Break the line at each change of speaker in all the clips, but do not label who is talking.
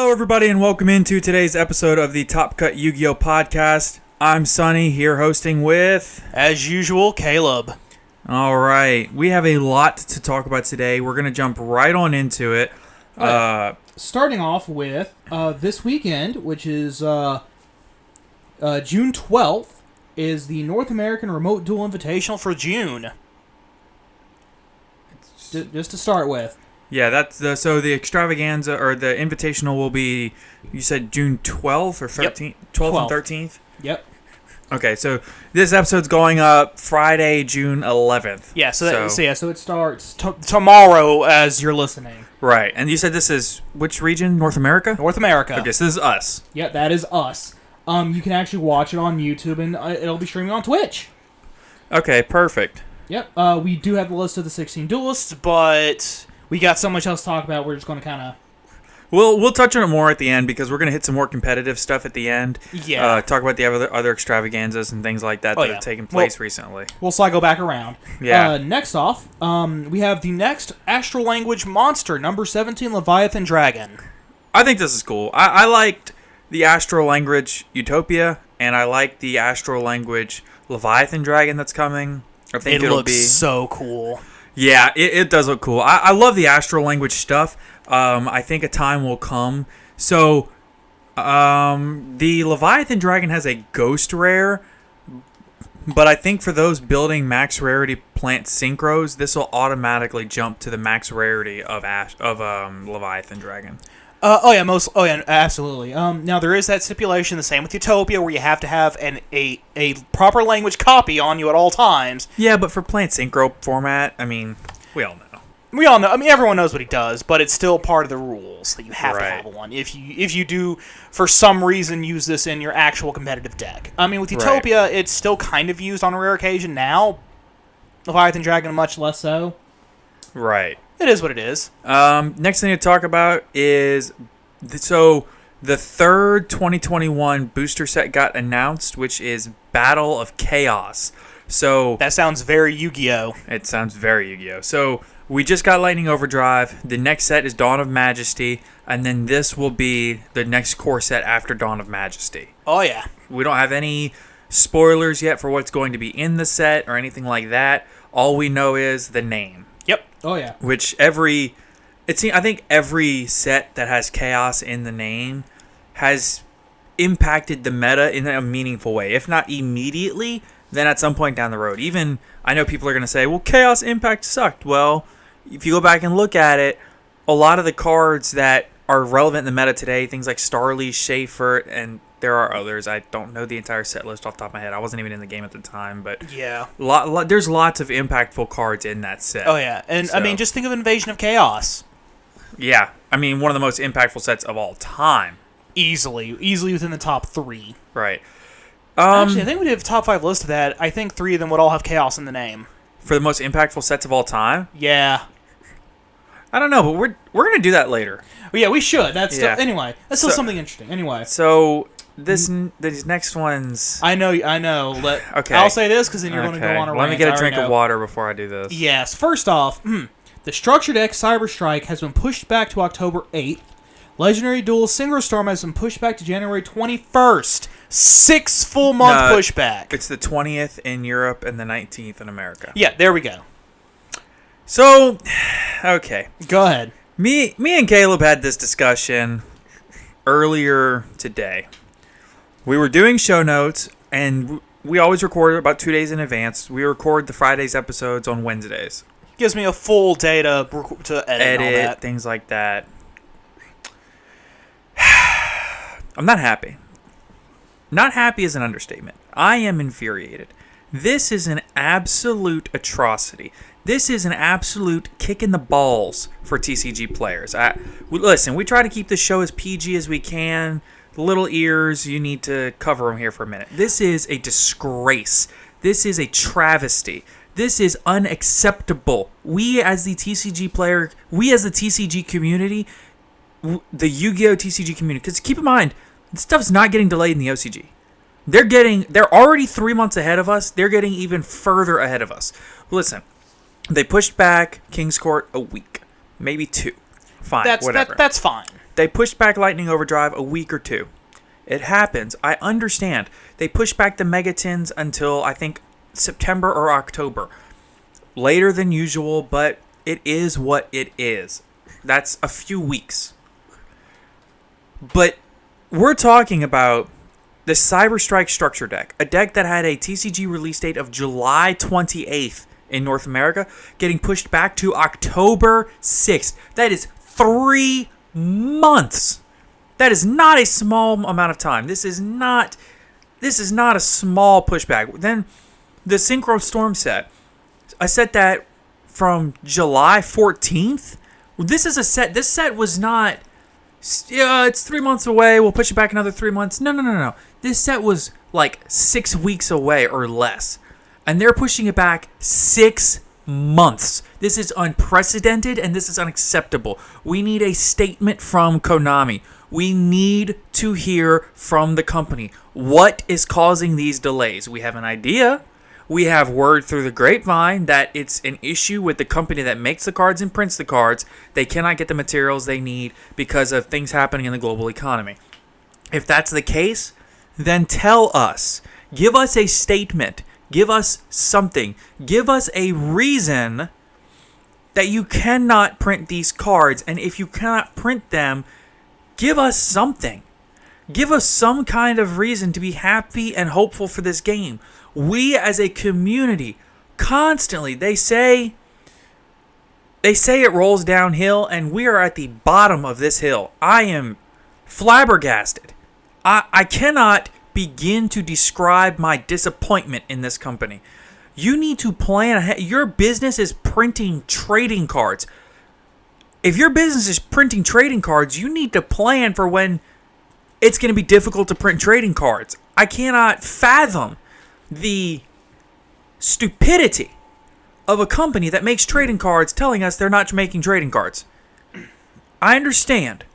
Hello, everybody, and welcome into today's episode of the Top Cut Yu-Gi-Oh! Podcast. I'm Sonny, here hosting with...
As usual, Caleb.
Alright, we have a lot to talk about today. We're going to jump right on into it.
Starting off with this weekend, which is June 12th, is the North American Remote Duel
Invitational for June.
Just to start with.
Yeah, that's so the Extravaganza, or the Invitational will be, you said June 12th or 13th? Yep. 12th and 13th?
Yep.
Okay, so this episode's going up Friday, June 11th.
Yeah, so it starts tomorrow as you're listening.
Right, and you said this is which region? North America?
North America.
Okay, so this is us.
Yep, that is us. You can actually watch it on YouTube, and it'll be streaming on Twitch.
Okay, perfect.
Yep, we do have the list of the 16 duelists, but... we got so much else to talk about, we're just going to kind of...
We'll touch on it more at the end, because we're going to hit some more competitive stuff at the end.
Yeah.
Talk about the other extravaganzas and things like that have taken place recently.
We'll cycle back around.
Yeah.
Next off, we have the next Astral Language monster, number 17, Leviathan Dragon.
I think this is cool. I liked the Astral Language Utopia, and I like the Astral Language Leviathan Dragon that's coming. I think
it looks so cool.
Yeah, it does look cool. I love the Astral Language stuff. I think a time will come. So, the Leviathan Dragon has a ghost rare, but I think for those building max rarity plant synchros, this will automatically jump to the max rarity of Leviathan Dragon.
Absolutely. Now there is that stipulation, the same with Utopia, where you have to have a proper language copy on you at all times.
Yeah, but for plant synchro format, I mean, we all know.
We all know. I mean, everyone knows what he does, but it's still part of the rules that you have to have one. If you do, for some reason, use this in your actual competitive deck. I mean, with Utopia, it's still kind of used on a rare occasion now. Leviathan Dragon, much less so.
Right.
It is what it is.
Next thing to talk about is, the third 2021 booster set got announced, which is Battle of Chaos. So
that sounds very Yu-Gi-Oh!
It sounds very Yu-Gi-Oh! So we just got Lightning Overdrive. The next set is Dawn of Majesty, and then this will be the next core set after Dawn of Majesty.
Oh, yeah.
We don't have any spoilers yet for what's going to be in the set or anything like that. All we know is the name.
Yep.
Oh, yeah.
Which I think every set that has chaos in the name has impacted the meta in a meaningful way. If not immediately, then at some point down the road. Even, I know people are going to say, well, Chaos Impact sucked. Well, if you go back and look at it, a lot of the cards that are relevant in the meta today, things like Starly, Schaefer, and there are others. I don't know the entire set list off the top of my head. I wasn't even in the game at the time, but
yeah,
there's lots of impactly cards in that set.
Oh yeah, and I mean, just think of Invasion of Chaos.
Yeah, I mean, one of the most impactful sets of all time.
Easily within the top 3.
Right.
Actually, I think we did a top 5 list of that. I think 3 of them would all have Chaos in the name.
For the most impactful sets of all time?
Yeah.
I don't know, but we're gonna do that later.
Well, yeah, we should. That's still something interesting. Anyway.
So these next ones.
I know.
Okay.
I'll say this because then you're going to go on a rant.
Let me get a drink of water before I do this.
Yes. First off, the Structured X Cyber Strike has been pushed back to October 8th. Legendary Duel Synchro Storm has been pushed back to January 21st. 6 full month pushback.
It's the 20th in Europe and the 19th in America.
Yeah, there we go.
So, okay.
Go ahead.
Me and Caleb had this discussion earlier today. We were doing show notes, and we always record about 2 days in advance. We record the Fridays episodes on Wednesdays.
Gives me a full day to edit and all that.
Things like that. I'm not happy. Not happy is an understatement. I am infuriated. This is an absolute atrocity. This is an absolute kick in the balls for TCG players. Listen, we try to keep the show as PG as we can. The little ears, you need to cover them here for a minute. This is a disgrace. This is a travesty. This is unacceptable. We as the TCG player, we as the TCG community, the Yu-Gi-Oh! TCG community, because keep in mind, this stuff's not getting delayed in the OCG. They're already 3 months ahead of us. They're getting even further ahead of us. Listen, they pushed back King's Court a week, maybe 2. Fine, whatever.
That's fine.
They pushed back Lightning Overdrive a week or two. It happens. I understand. They pushed back the Megatins until, I think, September or October. Later than usual, but it is what it is. That's a few weeks. But we're talking about the Cyberstrike Structure Deck, a deck that had a TCG release date of July 28th in North America, getting pushed back to October 6th. That is 3 months. That is not a small amount of time. This is not a small pushback. Then the Synchro Storm set, a set that from July 14th. This set was not, it's 3 months away, we'll push it back another 3 months. No. This set was like 6 weeks away or less. And they're pushing it back 6 months. This is unprecedented and this is unacceptable. We need a statement from Konami. We need to hear from the company. What is causing these delays? We have an idea. We have word through the grapevine that it's an issue with the company that makes the cards and prints the cards. They cannot get the materials they need because of things happening in the global economy. If that's the case, then tell us. Give us a statement. Give us something. Give us a reason that you cannot print these cards. And if you cannot print them, give us something. Give us some kind of reason to be happy and hopeful for this game. We as a community, constantly, they say it rolls downhill, and we are at the bottom of this hill. I am flabbergasted. I cannot begin to describe my disappointment in this company. You need to plan ahead. Your business is printing trading cards. If your business is printing trading cards, you need to plan for when it's going to be difficult to print trading cards. I cannot fathom the stupidity of a company that makes trading cards telling us they're not making trading cards. I understand.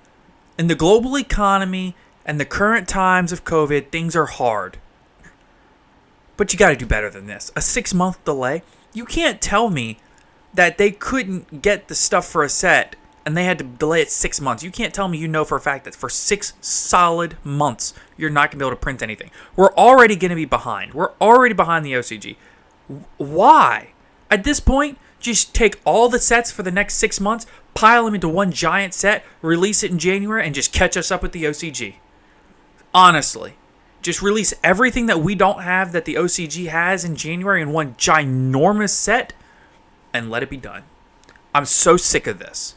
In the global economy and the current times of COVID, things are hard. But you got to do better than this. A 6-month delay? You can't tell me that they couldn't get the stuff for a set and they had to delay it 6 months. You can't tell me you know for a fact that for 6 solid months you're not going to be able to print anything. We're already going to be behind. We're already behind the OCG. Why? At this point, just take all the sets for the next 6 months, pile them into one giant set, release it in January, and just catch us up with the OCG. Honestly. Just release everything that we don't have that the OCG has in January in one ginormous set, and let it be done. I'm so sick of this.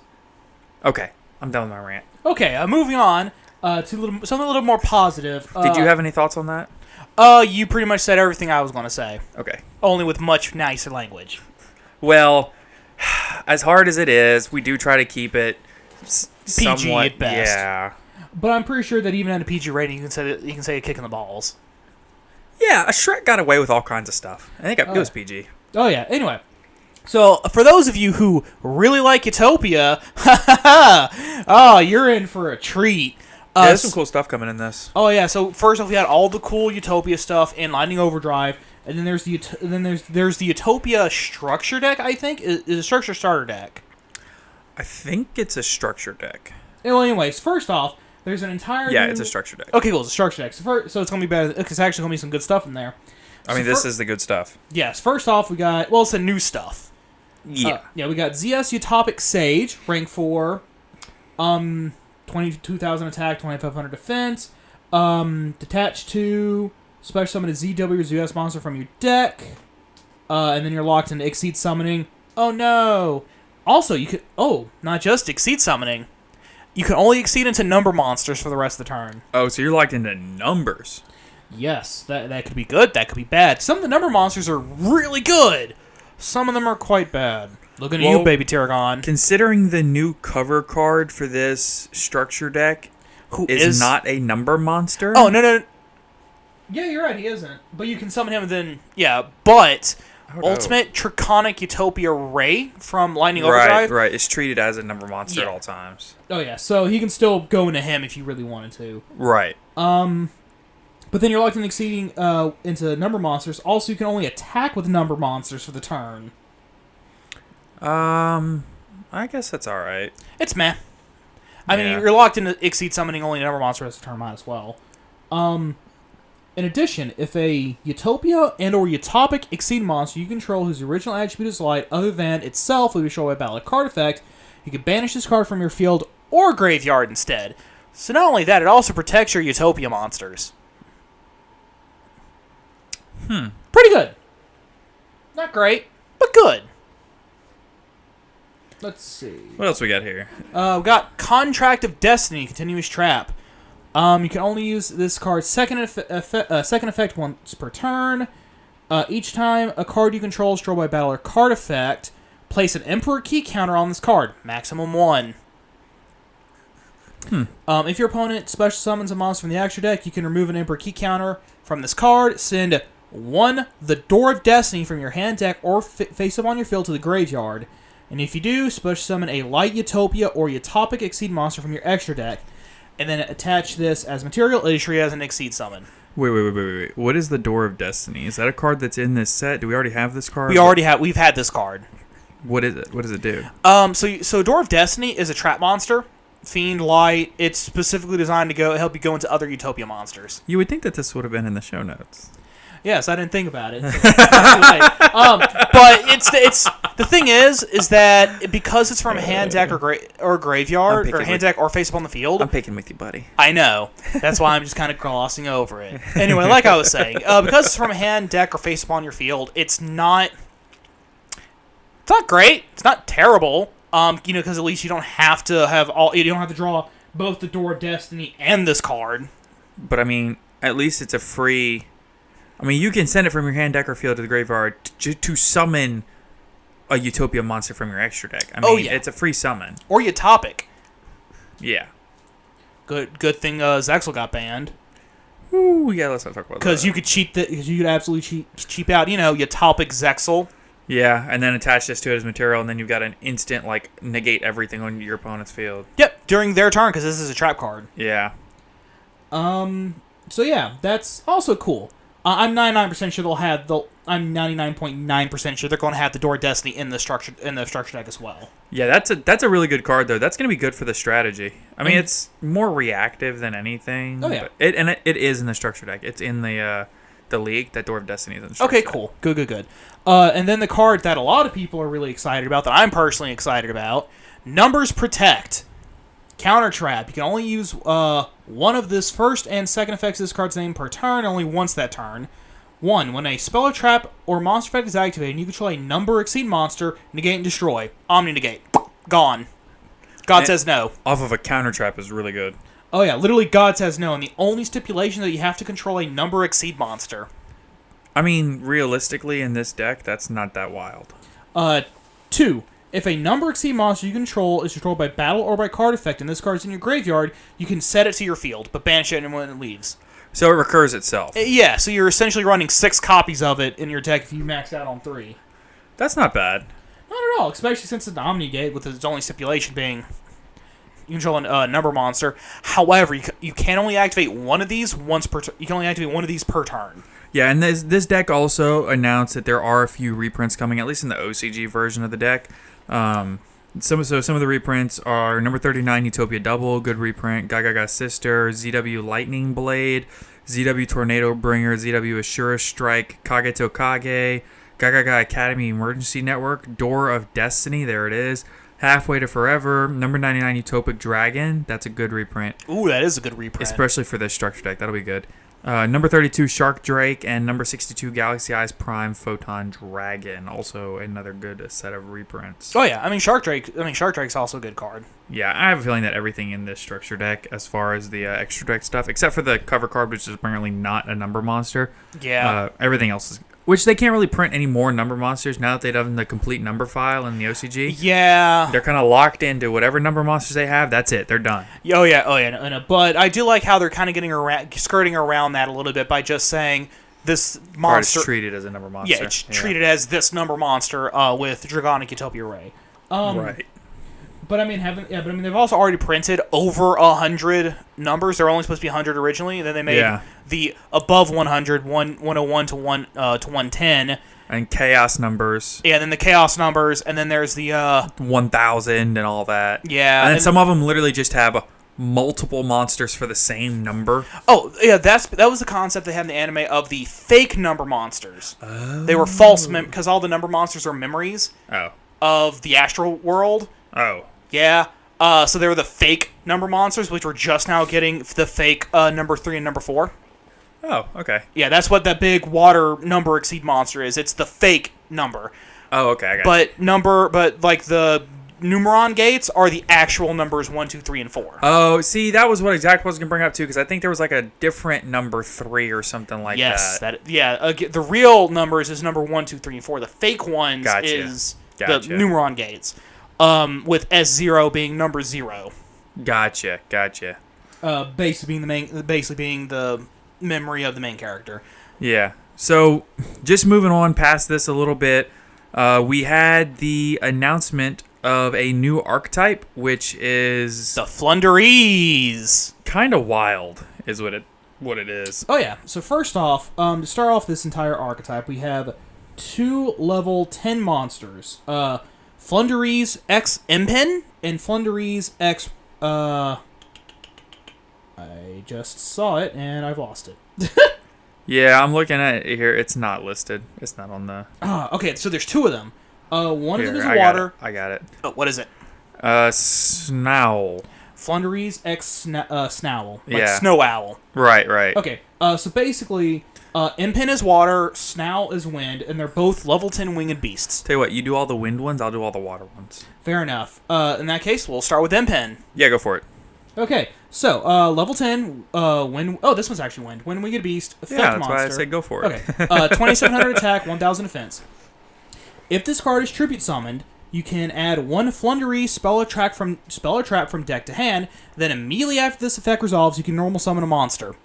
Okay, I'm done with my rant.
Okay, moving on to something a little more positive.
Did you have any thoughts on that?
You pretty much said everything I was going to say.
Okay.
Only with much nicer language.
Well, as hard as it is, we do try to keep it
PG
somewhat,
at best.
Yeah.
But I'm pretty sure that even at a
PG rating, you can say a kick in the balls.
Yeah, a Shrek got away with all kinds of stuff. I think it was PG.
Oh, yeah. Anyway.
So, for those of you who really like Utopia, you're in for a treat.
Yeah, there's some cool stuff coming in this.
Oh, yeah. So, first off, we had all the cool Utopia stuff in Lightning Overdrive. And then there's the Utopia structure deck, I think. Is a structure starter deck.
I think it's a structure deck.
Well, anyways, first off, there's an entire
it's a structure deck.
Okay, cool. It's a structure deck.
So it's going to be better. It's actually going to be some good stuff in there.
I mean, this is the good stuff.
Yes. First off, we got...
Well, it's the new stuff.
Yeah.
We got ZS Utopic Sage, rank 4, 22,000 attack, 2,500 defense, detach 2, special summon a ZW or ZS monster from your deck, and then you're locked into Exceed Summoning. Oh, no. Also, you could... Oh,
not just Exceed Summoning. You can only exceed into number monsters for the rest of the turn.
Oh, so you're locked into numbers.
Yes, that
could be good, that could be bad. Some of the number monsters are really good. Some of them are quite bad. Looking at you, baby Tarragon.
Considering the new cover card for this structure deck is not a number monster.
Oh, no.
Yeah, you're right, he isn't.
But you can summon him and then... Yeah, but... Ultimate Draconic Utopia Ray from Lightning Overdrive.
Right. It's treated as a number monster at all times.
Oh, yeah. So he can still go into him if you really wanted to.
Right.
But then you're locked in exceeding into number monsters. Also, you can only attack with number monsters for the turn.
I guess that's all right.
It's meh. I mean, you're locked into Exceed summoning only a number monster as a turn, might as well.
In addition, if a Utopia and or Utopic Exceed monster you control whose original attribute is light other than itself will be destroyed by battle or card effect, you can banish this card from your field
or graveyard instead. So not only that, it also protects your Utopia monsters.
Pretty good. Not great,
but good.
Let's see.
What else we got here?
We got Contract of Destiny, Continuous Trap.
You can only use this card's second effect once per turn. Each time a card you control is destroyed by battle or card effect, place an Emperor key counter on this card.
Maximum 1.
If your opponent special summons a monster from the extra deck, you can remove an Emperor key counter from this card. Send 1 the Door of Destiny from your hand deck or face up on your field to the graveyard. And if you do, special summon a Light Utopia or Utopic Exceed monster from your extra deck. And then attach this as material.
It is treated as an Exceed summon.
Wait. What is the Door of Destiny? Is that a card that's in this set? Do we already have this card?
We've had this card.
What is it? What does it do?
So Door of Destiny is a trap monster. Fiend Light. It's specifically designed to help you go into other Utopia monsters.
You would think that this would have been in the show notes.
Yes, I didn't think about it.
But it's the thing is that because it's from hand deck or graveyard or hand deck or face up on the field.
I'm picking with you, buddy.
I know. That's why I'm just kind of glossing over it. Anyway, like I was saying, because it's from hand deck or face up on your field, it's not great. It's not terrible. Because at least you don't have to you don't have to draw both the Door of Destiny and this card.
But I mean, at least it's a free. I mean, you can send it from your hand deck or field to the graveyard to summon a Utopia monster from your extra deck. I mean, it's a free summon.
Or Utopic.
Yeah.
Good thing Zexal got banned.
Ooh, yeah, let's not talk about that.
Because you could absolutely cheap out, Utopic Zexal.
Yeah, and then attach this to it as material, and then you've got an instant, negate everything on your opponent's field.
Yep, during their turn, because this is a trap card.
Yeah.
So yeah, that's also cool. I'm 99% sure they'll have I'm 99.9% sure they're going to have the Door of Destiny in the structure deck as well.
Yeah, that's a really good card though. That's going to be good for the strategy. I mean, it's more reactive than anything.
Oh yeah.
But it is in the structure deck. It's in the league. That Door of Destiny is in the structure
deck.
Okay,
cool. Good. And then the card that a lot of people are really excited about, that I'm personally excited about, Numbers Protect. Counter Trap. You can only use one of this first and second effects of this card's name per turn, only once that turn. 1. When a spell or trap or monster effect is activated and you control a number exceed monster, negate and destroy. Omni negate. Gone. God says no.
Off of a counter trap is really good.
Oh yeah, literally God says no, and the only stipulation that you have to control a
Number exceed monster.
I mean, realistically, in this deck, that's not that wild.
2. If a number exceed monster you control is controlled by battle or by card effect, and this card is in your graveyard,
you can set it to your field, but banish it when it leaves.
So it recurs itself.
Yeah, so you're essentially running 6 copies of it in your deck if you max out on 3.
That's not bad.
Not at all, especially since it's an Omnigate
with its only stipulation being you control a number monster. However, you can only activate one of these once per. You can only activate one of these per turn.
Yeah, and this deck also announced that there are a few reprints coming, at least in the OCG version of the deck. Some of the reprints are number 39 Utopia Double, good reprint. Gaga Sister, ZW Lightning Blade, ZW Tornado Bringer, ZW Ashura Strike, Kageto Kage, Gaga Academy Emergency Network, Door of Destiny. There it is. Halfway to Forever, number 99 Utopic Dragon. That's a good reprint.
Ooh, that is a good reprint.
Especially for this structure deck. That'll be good. Number 32 Shark Drake and number 62 Galaxy Eyes Prime Photon Dragon. Also another good set of reprints.
Oh yeah, Shark Drake's also a good card.
Yeah, I have a feeling that everything in this structure deck, as far as the extra deck stuff, except for the cover card, which is apparently not a number monster.
Yeah.
Everything else is. Which they can't really print any more number monsters now that they've done the complete number file in the OCG.
Yeah.
They're kind of locked into whatever number monsters they have. That's it. They're done.
Oh yeah. No. But I do like how they're kind of skirting around that a little bit by just saying this monster.
It's treated as a number monster.
Yeah, it's treated as this number monster with Dragonic Utopia Ray.
Right.
But
they've also already printed over 100 numbers. They're only supposed to be 100 originally, and then they made the above 100, 101 to 110,
And chaos numbers.
Yeah, and then the chaos numbers, and then there's the
1,000 and all that.
Yeah.
And then some of them literally just have multiple monsters for the same number.
Oh, yeah, that was the concept they had in the anime of the fake number monsters. Oh. They were false because all the number monsters are memories of the astral world.
Oh.
Yeah. So they were the fake number monsters, which we're just now getting the fake number 3 and number 4.
Oh, okay.
Yeah, that's what that big water number exceed monster is. It's the fake number.
Oh, okay, I got
it. But like the Numeron gates are the actual numbers 1, 2, 3, and 4.
Oh, see, that was what exactly I was going to bring up, too, because I think there was like a different number 3 or something like
that.
Yes,
the real numbers is number 1, 2, 3, and 4. The fake ones is the Numeron gates, with S0 being number 0.
Gotcha.
Basically being the memory of the main character.
Yeah. So, just moving on past this a little bit, we had the announcement of a new archetype, which is
the Flundereeze.
Kind of wild, is what it is.
Oh yeah. So first off, to start off this entire archetype, we have 2 level 10 monsters. Flundereeze
X Impin
and Flundereeze X. I just saw it and I've lost it.
Yeah, I'm looking at it here. It's not listed. It's not on the.
Okay. So there's 2 of them. One
here,
of them is water.
I got it.
Oh, what is it?
Snowl.
Flundereeze X Snowl.
Like Snow Owl.
Right.
Okay. So basically,
Impin is water, Snowl is wind, and they're both level 10 winged beasts.
Tell you what, you do all the wind ones, I'll do all the water ones.
Fair enough.
In that case, we'll start with Impin.
Yeah, go for it.
Okay, so level 10 wind. Oh, this one's actually wind. Wind winged beast. Effect
that's
monster.
why I said go for it.
Okay. 2,700 attack, 1,000 defense. If this card is tribute summoned, you can add 1 Flundereeze spell or trap from deck to hand. Then immediately after this effect resolves, you can normal summon a monster.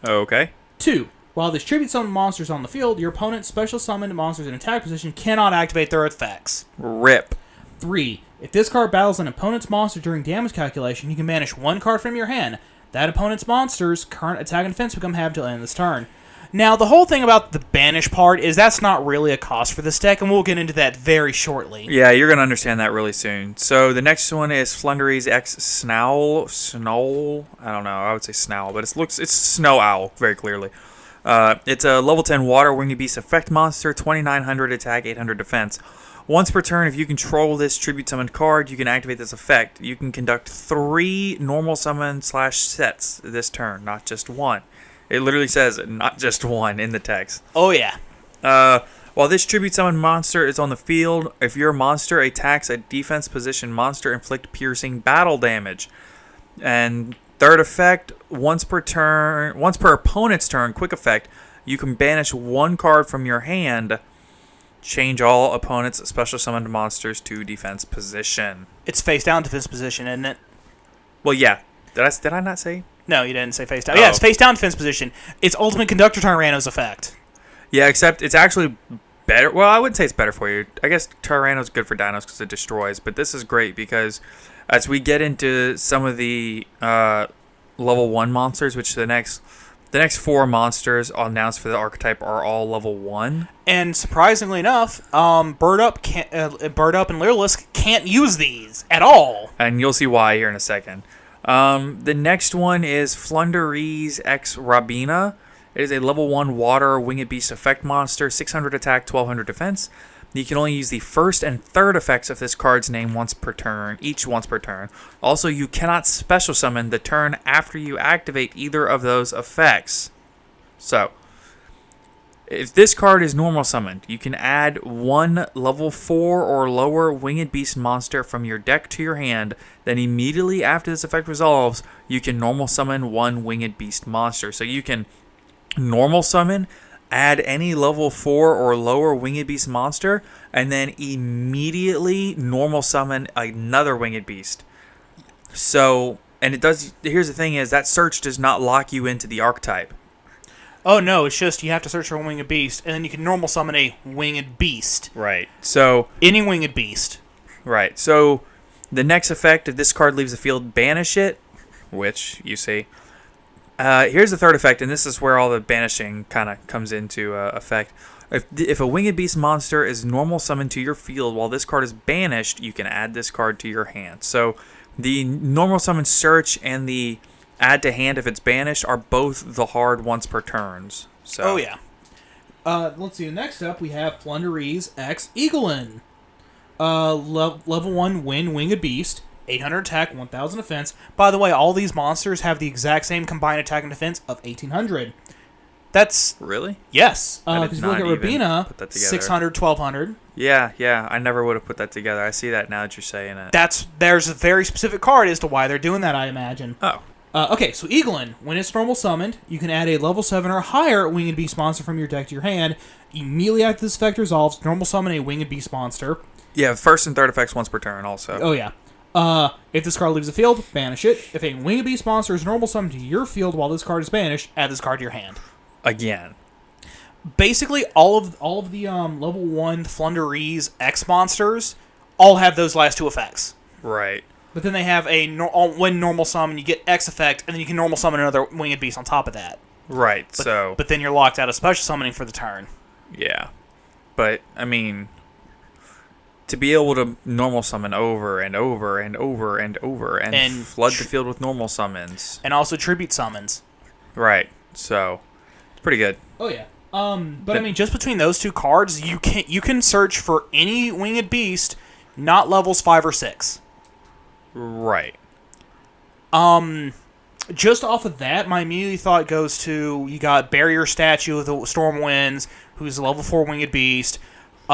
Okay.
2. While this tribute summoned monster is on the field, your opponent's special summoned monsters in attack position cannot activate their effects.
Rip.
3. If this card battles an opponent's monster during damage calculation, you can banish 1 card from your hand. That opponent's monster's current attack and defense become halved till the end of this turn.
Now, the whole thing about the banish part is that's not really a cost for this deck, and we'll get into that very shortly.
Yeah, you're going to understand that really soon. So the next one is Flundereeze X Snowl. I don't know. I would say Snowl, but it's Snow Owl, very clearly. It's a level 10 water winged beast effect monster, 2,900 attack, 800 defense. Once per turn, if you control this tribute summoned card, you can activate this effect. You can conduct 3 normal summon / sets this turn, not just 1. It literally says not just 1 in the text.
Oh, yeah.
While this tribute summon monster is on the field, if your monster attacks a defense position monster, inflict piercing battle damage. And third effect, once per opponent's turn, quick effect, you can banish 1 card from your hand. Change all opponents' special summoned monsters to defense position.
It's face down defense position, isn't it?
Well, yeah. Did I not say?
No, you didn't say face down. Oh. Yeah, it's face down defense position. It's Ultimate Conductor Tyranno's effect.
Yeah, except it's actually better. Well, I wouldn't say it's better for you. I guess Tyranno's good for dinos because it destroys. But this is great because as we get into some of the level 1 monsters, which the next 4 monsters announced for the archetype are all level 1.
And surprisingly enough, Bird Up and Lyrilisk can't use these at all.
And you'll see why here in a second. The next one is Flundereeze X Rabina. It is a level 1 water winged beast effect monster, 600 attack, 1200 defense. You can only use the first and third effects of this card's name once per turn. Also, you cannot special summon the turn after you activate either of those effects. So, if this card is normal summoned, you can add 1 level 4 or lower winged beast monster from your deck to your hand. Then immediately after this effect resolves, you can normal summon 1 winged beast monster. So you can normal summon, add any level 4 or lower winged beast monster, and then immediately normal summon another winged beast. So, and it does. Here's the thing: is that search does not lock you into the archetype.
Oh no, it's just you have to search for a winged beast, and then you can normal summon a winged beast.
Right. So
any winged beast.
Right. So the next effect, if this card leaves the field, banish it, which you see. Here's the third effect, and this is where all the banishing kind of comes into effect. If a Winged Beast monster is normal summoned to your field while this card is banished, you can add this card to your hand. So the normal summon search and the add to hand if it's banished are both the hard once per turns. So.
Oh, yeah.
Let's see. Next up, we have Flundereeze X Eaglin. Level 1 Winged Beast. 800 attack, 1000 defense. By the way, all these monsters have the exact same combined attack and defense of 1800. That's...
Really?
Yes. Because if you look at Rabina,
put that
600, 1200.
Yeah. I never would have put that together. I see that now that you're saying it.
There's a very specific card as to why they're doing that, I imagine.
Oh.
Okay, so Eaglin, when it's normal summoned, you can add a level 7 or higher Winged Beast monster from your deck to your hand. Immediately after this effect resolves, normal summon a Winged Beast monster.
Yeah, first and third effects once per turn also.
Oh, yeah. If this card leaves the field, banish it. If a Winged Beast monster is normal summoned to your field while this card is banished,
Add this card to your hand.
Again.
Basically, all of the level 1 Flundereeze X monsters all have those last two effects.
Right.
But then they have when normal summon, you get X effect, and then you can normal summon another Winged Beast on top of that.
Right, but
then you're locked out of special summoning for the turn.
Yeah. But, I mean, to be able to normal summon over and over and over and over and flood the field with normal summons.
And also tribute summons.
Right, so, it's pretty good.
oh, yeah.
But I mean, just between those two cards, you can search for any Winged Beast, not levels 5 or 6.
Right.
Just off of that, my immediate thought goes to, you got Barrier Statue of the Storm Winds, who's a level 4 Winged Beast.
A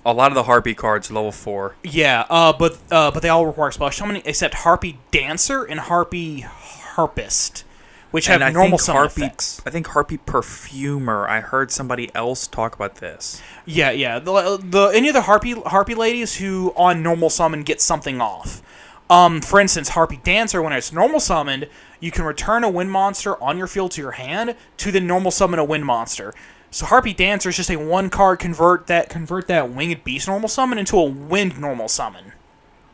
lot of the Harpy cards are level 4.
Yeah, but they all require special summoning, except Harpy Dancer and Harpy Harpist, which have normal summon effects.
I think Harpy Perfumer, I heard somebody else talk about this.
Yeah. Any of the Harpy ladies who on normal summon get something off. For instance, Harpy Dancer, when it's normal summoned, you can return a wind monster on your field to your hand to then normal summon a wind monster. So Harpy Dancer is just a one card convert that Winged Beast normal summon into a wind normal summon.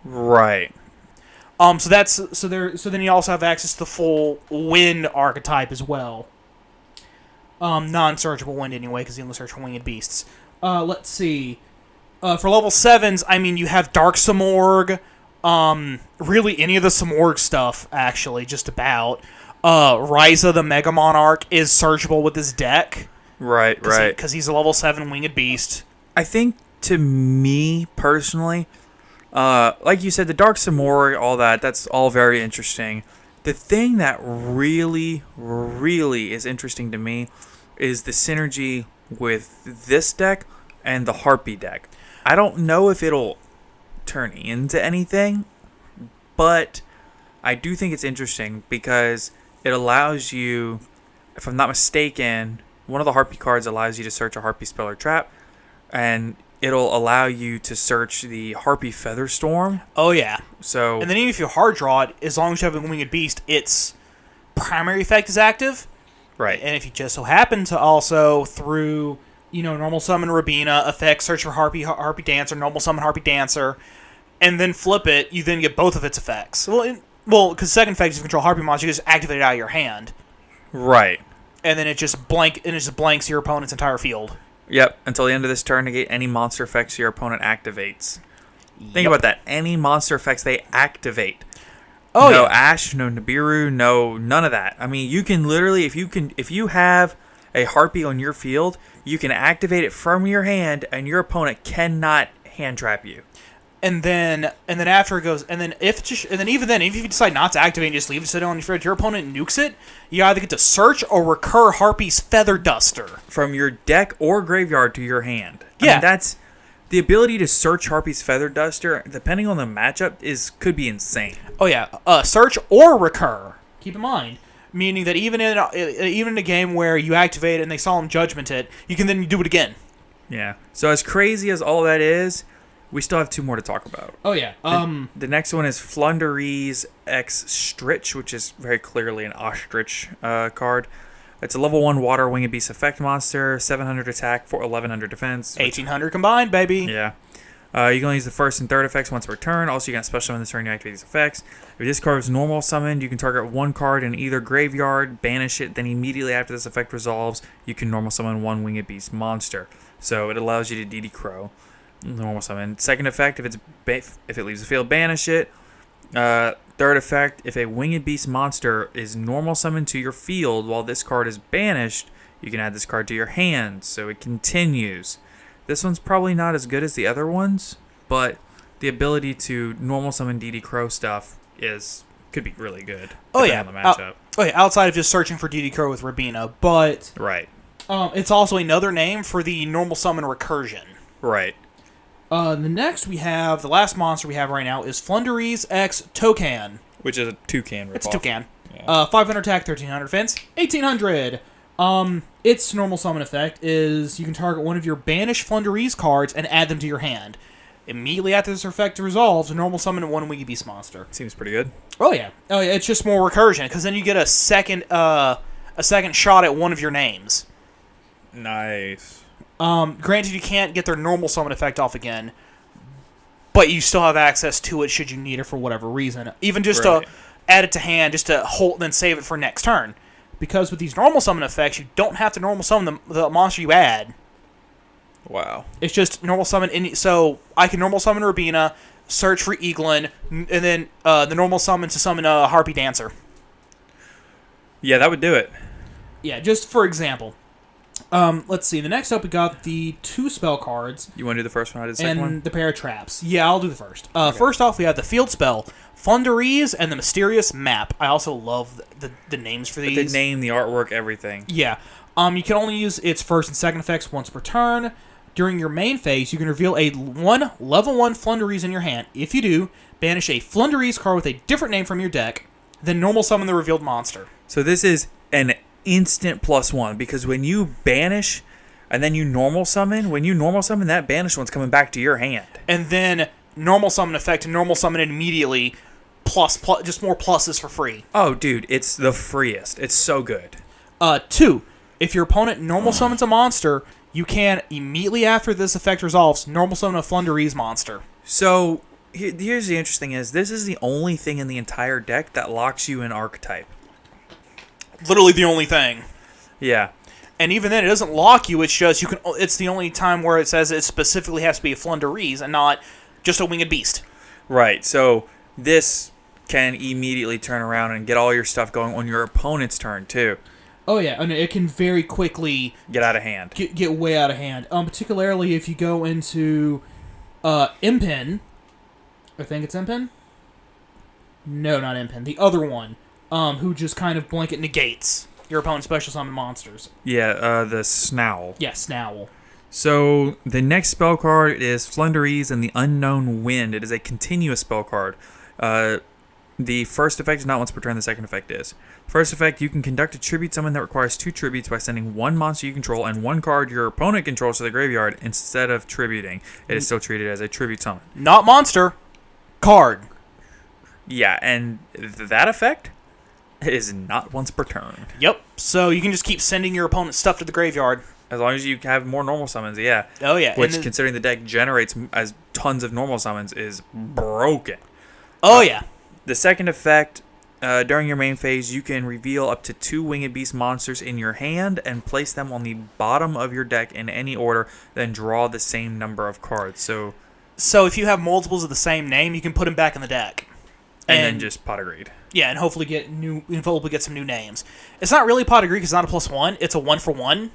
Right.
So then you also have access to the full wind archetype as well. Non-searchable wind anyway, because you only search for Winged Beasts.
Let's see.
For level 7s, I mean, you have Dark Samorg. Really any of the Samorg stuff, actually, just about. Ryza the Mega Monarch is searchable with his deck.
Right.
Because he's a level 7 Winged Beast.
I think, to me, personally, like you said, the Dark Samorg, all that's all very interesting. The thing that really, really is interesting to me is the synergy with this deck and the Harpy deck. I don't know if it'll turn into anything, but I do think it's interesting because it allows you, if I'm not mistaken, one of the Harpy cards allows you to search a Harpy spell or trap, and it'll allow you to search the Harpy Featherstorm.
Oh, yeah.
So,
and then even if you hard draw it, as long as you have a Winged Beast, its primary effect is active.
Right.
And if you just so happen to also, through, normal summon Rabina, effect, search for Harpy Dancer, normal summon Harpy Dancer, and then flip it, you then get both of its effects. Well, because second effect, if you control Harpy monster, you just activate it out of your hand.
Right.
And then it just blanks your opponent's entire field.
Yep, until the end of this turn, negate any monster effects your opponent activates. Think about that. Any monster effects they activate.
Oh,
no
yeah.
Ash, no Nibiru, no none of that. I mean, you can literally, if you have a Harpy on your field, you can activate it from your hand, and your opponent cannot hand trap you.
And then after it goes, and then if you decide not to activate and just leave it sitting on your field, your opponent nukes it, you either get to search or recur Harpy's Feather Duster
from your deck or graveyard to your hand.
Yeah,
I mean, that's the ability to search Harpy's Feather Duster, depending on the matchup, could be insane.
Oh yeah, search or recur. Keep in mind, meaning that even in a game where you activate it and they Solemn Judgment it, you can then do it again.
Yeah. So as crazy as all that is, we still have two more to talk about.
Oh, yeah.
The next one is Flundereeze X Stritch, which is very clearly an ostrich card. It's a level 1 water Winged Beast effect monster, 700 attack for 1100 defense.
1800 combined, baby.
Yeah. You can only use the first and third effects once per turn. Also, you can special summon this turn to activate these effects. If this card is normal summoned, you can target one card in either graveyard, banish it, then immediately after this effect resolves, you can normal summon one Winged Beast monster. So it allows you to DD Crow. Normal summon. Second effect, if it leaves the field, banish it. Third effect, if a Winged Beast monster is normal summoned to your field while this card is banished, you can add this card to your hand. So it continues. This one's probably not as good as the other ones, but the ability to normal summon DD Crow stuff could be really good.
Oh yeah,
on the matchup.
Outside of just searching for DD Crow with Rabina, but
Right.
It's also another name for the normal summon recursion.
Right.
The next we have,
The last monster we have right now is Flundereeze X Toucan.
Which is a toucan ripoff.
It's a toucan.
Yeah.
500 attack, 1300 defense.
1800. Its normal summon effect is you can target one of your banished Flundereeze cards and add them to your hand.
Immediately after this effect resolves, normal summon one Winged Beast monster.
Seems pretty good.
Oh yeah, it's just more recursion because then you get a second shot at one of your names.
Nice.
Granted, you can't get their normal summon effect off again, but you still have access to it should you need it for whatever reason. Even just to add it to hand, just to hold, then save it for next turn. Because with these normal summon effects, you don't have to normal summon the monster you add.
Wow.
It's just normal summon. So I can normal summon Rabina, search for Eaglin, and then the normal summon to summon a Harpy Dancer.
Yeah, that would do it.
Yeah, just for example. Let's see. The next up, we got the 2 spell cards.
You want to do the first one? I did the second
and
one?
the pair of traps. Yeah, I'll do the first.
First off, we have the field spell, Flundereeze, and the mysterious map. I also love the names for these.
The name, the artwork, everything.
Yeah.
You can only use its first and second effects once per turn. During your main phase, you can reveal a level 1 Flundereeze in your hand. If you do, banish a Flundereeze card with a different name from your deck, then normal summon the revealed monster.
So this is an instant +1 because when you banish and then you normal summon, that banished one's coming back to your hand.
And then normal summon effect and normal summon it immediately, plus just more pluses for free.
Oh, dude, it's the freest. It's so good.
2. If your opponent normal summons a monster, you can, immediately after this effect resolves, normal summon a Flundereeze monster.
So here's the interesting is this is the only thing in the entire deck that locks you in archetype.
Literally the only thing.
Yeah.
And even then, it doesn't lock you. It's just it's the only time where it says it specifically has to be a Flundereeze and not just a Winged Beast.
Right. So this can immediately turn around and get all your stuff going on your opponent's turn too.
Oh yeah, and it can very quickly
Get out of hand.
get way out of hand. Particularly if you go into Impin. I think it's Impin? No, not Impin. The other one. Who just kind of blanket
Negates your opponent's special summon monsters.
Yeah, the Snowl.
Yeah, Snowl.
So the next spell card is Flundereeze and the Unknown Wind. It is a continuous spell card. The first effect is not once per turn, the second effect is. First effect, you can conduct a tribute summon that requires 2 tributes by sending 1 monster you control and 1 card your opponent controls to the graveyard instead of tributing. It is still treated as a tribute summon.
Not monster. Card.
Yeah, and that effect is not once per turn.
Yep. So you can just keep sending your opponent's stuff to the graveyard.
As long as you have more normal summons, yeah.
Oh, yeah.
Which, considering the deck generates as tons of normal summons, is broken.
Oh, yeah.
The second effect, during your main phase, you can reveal up to 2 Winged Beast monsters in your hand and place them on the bottom of your deck in any order, then draw the same number of cards. So
if you have multiples of the same name, you can put them back in the deck.
And then just pot of greed.
Yeah, and hopefully get some new names. It's not really pot of greed because it's not a +1. It's a 1-for-1.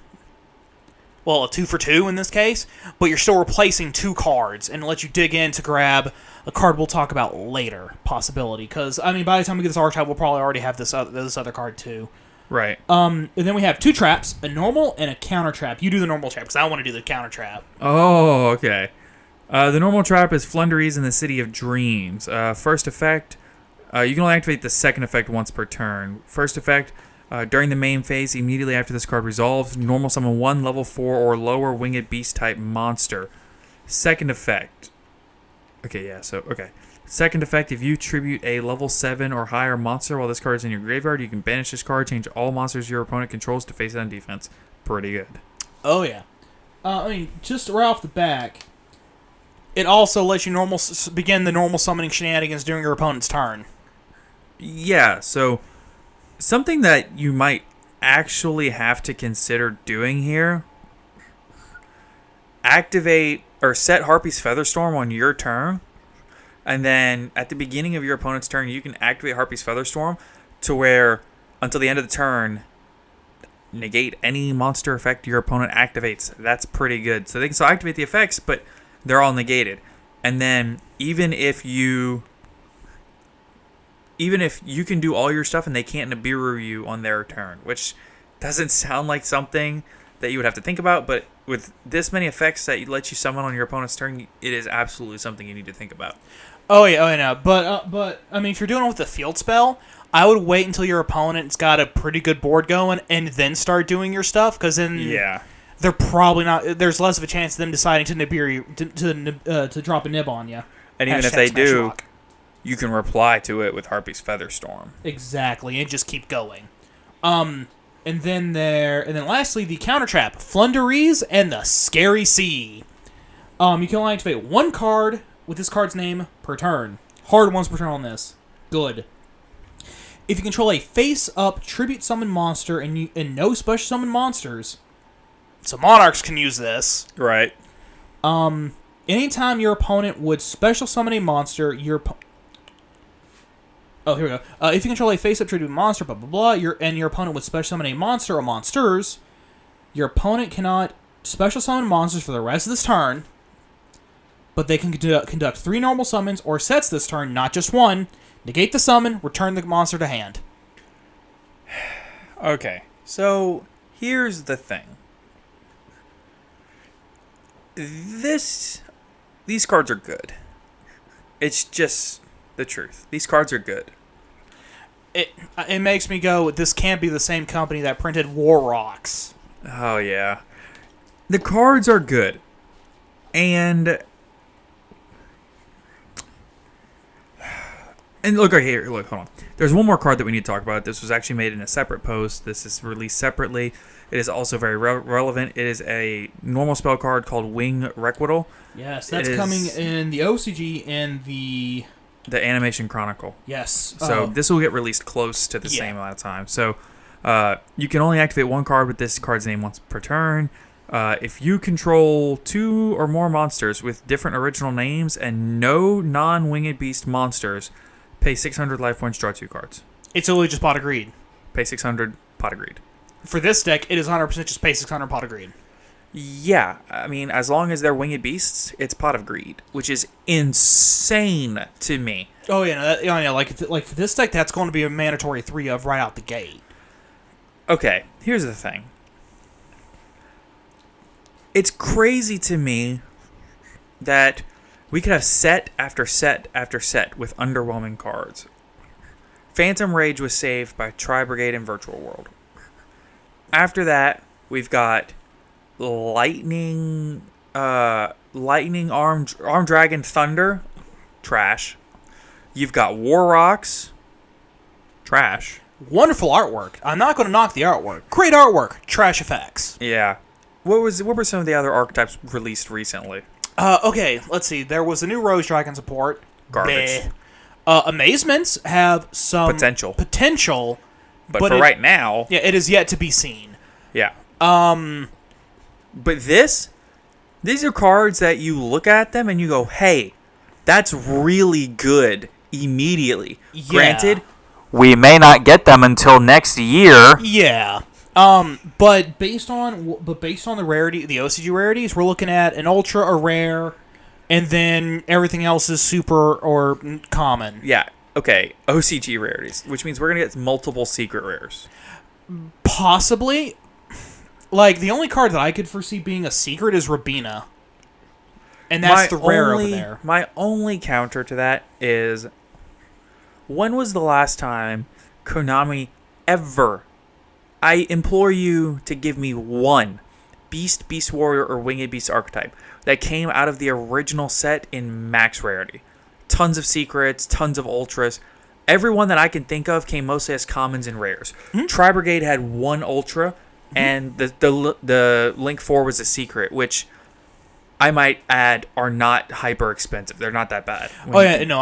Well, a 2-for-2 in this case. But you're still replacing 2 cards and let you dig in to grab a card we'll talk about later. Possibility. Because, I mean, by the time we get this archetype, we'll probably already have this other card too.
Right.
And then we have 2 traps, a normal and a counter trap. You do the normal trap because I want to do the counter trap.
Oh, okay. The normal trap is Flundereeze in the City of Dreams. First effect, you can only activate the second effect once per turn. First effect, during the main phase, immediately after this card resolves, normal summon 1 level 4 or lower Winged Beast type monster. Second effect. Second effect, if you tribute a level 7 or higher monster while this card is in your graveyard, you can banish this card, change all monsters your opponent controls to face it on defense. Pretty good.
Oh, yeah. I mean, just right off the back,
It also lets you begin the normal summoning shenanigans during your opponent's turn.
Yeah, so something that you might actually have to consider doing here, activate or set Harpy's Featherstorm on your turn, and then at the beginning of your opponent's turn, you can activate Harpy's Featherstorm to where, until the end of the turn, negate any monster effect your opponent activates. That's pretty good. So they can still activate the effects, but they're all negated. And then even if you can do all your stuff and they can't Nibiru you on their turn, which doesn't sound like something that you would have to think about, but with this many effects that let you summon on your opponent's turn, it is absolutely something you need to think about.
Oh yeah, no. But I mean, if you're doing it with a field spell, I would wait until your opponent's got a pretty good board going and then start doing your stuff, because then they're probably not. There's less of a chance of them deciding to Nibiru to drop a nib on you.
And even if they do, you can reply to it with Harpy's Featherstorm.
Exactly, and just keep going. And then lastly, the counter trap, Flundereeze and the Scary Sea. You can only activate one card with this card's name per turn. Hard ones per turn on this. Good. If you control a face-up tribute summon monster and no special summon monsters, so monarchs can use this.
Right.
Anytime your opponent would special summon a monster, here we go. If you control a face-up tribute monster, blah, blah, blah, your opponent would special summon a monster or monsters, your opponent cannot special summon monsters for the rest of this turn, but they can conduct 3 normal summons or sets this turn, not just one, negate the summon, return the monster to hand.
Okay, so here's the thing. These cards are good. It's just the truth. These cards are good.
It makes me go, this can't be the same company that printed War Rocks.
Oh, yeah. The cards are good. And look right here. Look, hold on. There's one more card that we need to talk about. This was actually made in a separate post. This is released separately. It is also very relevant. It is a normal spell card called Wing Requital.
Yes, that's coming in the OCG and the
Animation Chronicle.
Yes.
So this will get released close to the same amount of time. So you can only activate one card with this card's name once per turn. If you control 2 or more monsters with different original names and no non-winged beast monsters, pay 600 life points, draw 2 cards.
It's literally just Pot of Greed.
Pay 600, Pot of Greed.
For this deck, it is 100% just pay 600 Pot of Greed.
Yeah, I mean, as long as they're winged beasts, it's Pot of Greed, which is insane to me.
Oh yeah, like for this deck, that's going to be a mandatory 3 of right out the gate.
Okay, here's the thing. It's crazy to me that we could have set after set after set with underwhelming cards. Phantom Rage was saved by Tri-Brigade and Virtual World. After that, we've got Lightning Arm Dragon Thunder, trash. You've got War Rocks, trash.
Wonderful artwork. I'm not going to knock the artwork. Great artwork. Trash effects.
Yeah. What were some of the other archetypes released recently?
Okay, let's see. There was a new Rose Dragon support.
Garbage.
Amazements have some
Potential. But for right now...
Yeah, it is yet to be seen.
Yeah. But these are cards that you look at them and you go, hey, that's really good immediately.
Yeah.
Granted, we may not get them until next year.
Yeah. But based on the rarity, the OCG rarities, we're looking at an ultra, a rare, and then everything else is super or common.
Yeah. Okay. OCG rarities, which means we're gonna get multiple secret rares.
Possibly. Like, the only card that I could foresee being a secret is Rabina. And that's the rare over there.
My only counter to that is, when was the last time Konami ever... I implore you to give me one Beast, Beast Warrior, or Winged Beast archetype that came out of the original set in max rarity. Tons of secrets, tons of ultras. Every one that I can think of came mostly as commons and rares. Mm-hmm. Tri-Brigade had one ultra, and the Link 4 was a secret, which I might add, are not hyper expensive. They're not that bad.
Oh yeah, no,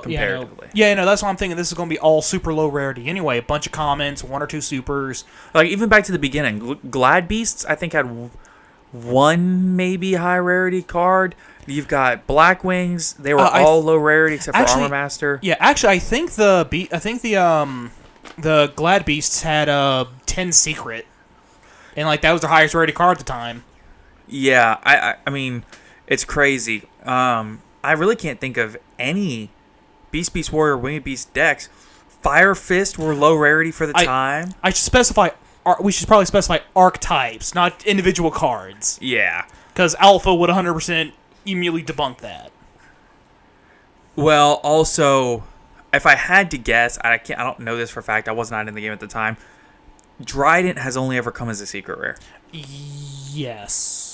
comparatively.
Yeah, no, that's why I'm thinking this is going to be all super low rarity anyway. A bunch of commons, 1 or 2 supers.
Like even back to the beginning, Glad Beasts I think had one maybe high rarity card. You've got Black Wings. They were all low rarity except for Armor Master.
Yeah, actually, I think the Glad Beasts had 10 secret, and like that was their highest rarity card at the time.
Yeah, I mean, it's crazy. I really can't think of any Beast Warrior Winged Beast decks. Fire Fist were low rarity for the time.
I should specify. We should probably specify archetypes, not individual cards.
Yeah,
because Alpha would 100% immediately debunk that.
Well, also, if I had to guess, I don't know this for a fact. I was not in the game at the time. Trident has only ever come as a secret rare.
Yes.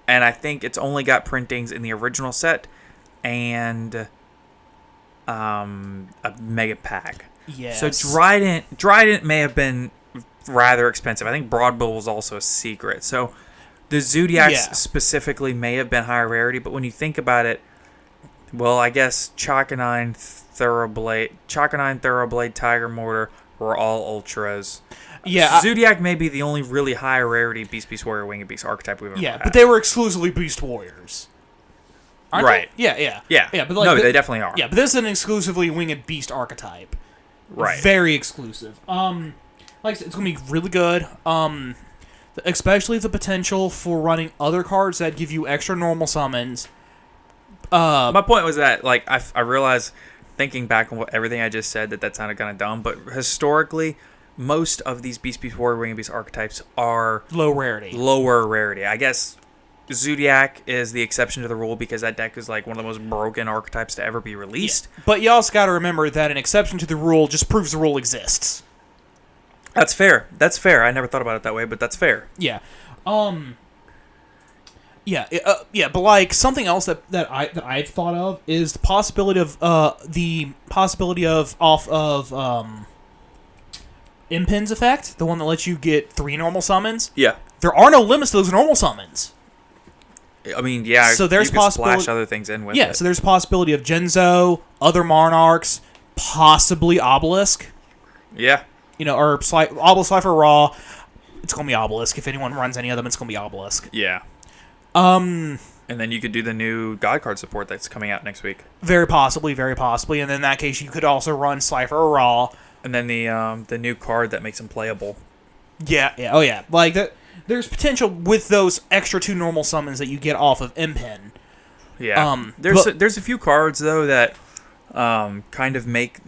And I think it's only got printings in the original set and a mega pack.
Yes.
So Trident may have been rather expensive. I think Broadbill was also a secret. So the Zodiacs specifically may have been higher rarity, but when you think about it, well, I guess Chakanine Thoroughblade, Tiger Mortar were all ultras.
Yeah,
Zodiac may be the only really high rarity Beast Warrior Winged Beast archetype we've ever had.
but they were exclusively Beast Warriors. Aren't
right.
They?
Yeah.
But like,
no, they definitely are.
Yeah, but this is an exclusively Winged Beast archetype.
Right.
Very exclusive. Like I said, it's gonna be really good. Especially the potential for running other cards that give you extra normal summons.
My point was that, like, I realized, thinking back on everything I just said, that sounded kind of dumb, but historically, most of these Beast Warrior Winged Beast archetypes are lower rarity. I guess Zodiac is the exception to the rule because that deck is like one of the most broken archetypes to ever be released.
Yeah. But you also got to remember that an exception to the rule just proves the rule exists.
That's fair. I never thought about it that way, but that's fair.
Yeah. But like something else that I've thought of is the possibility of Impin's effect, the one that lets you get 3 normal summons.
Yeah.
There are no limits to those normal summons.
I mean, yeah.
So there's
you can splash other things in with it.
Yeah. So there's a possibility of Genzo, other Monarchs, possibly Obelisk.
Yeah.
Or Obelisk Slifer Raw. It's gonna be Obelisk. If anyone runs any of them, it's gonna be Obelisk.
Yeah. And then you could do the new God card support that's coming out next week.
Very possibly. And then in that case, you could also run Slifer or Raw.
And then the new card that makes him playable.
Yeah. Oh yeah. Like that. There's potential with those extra 2 normal summons that you get off of Impin.
Yeah. There's a few cards though that kind of make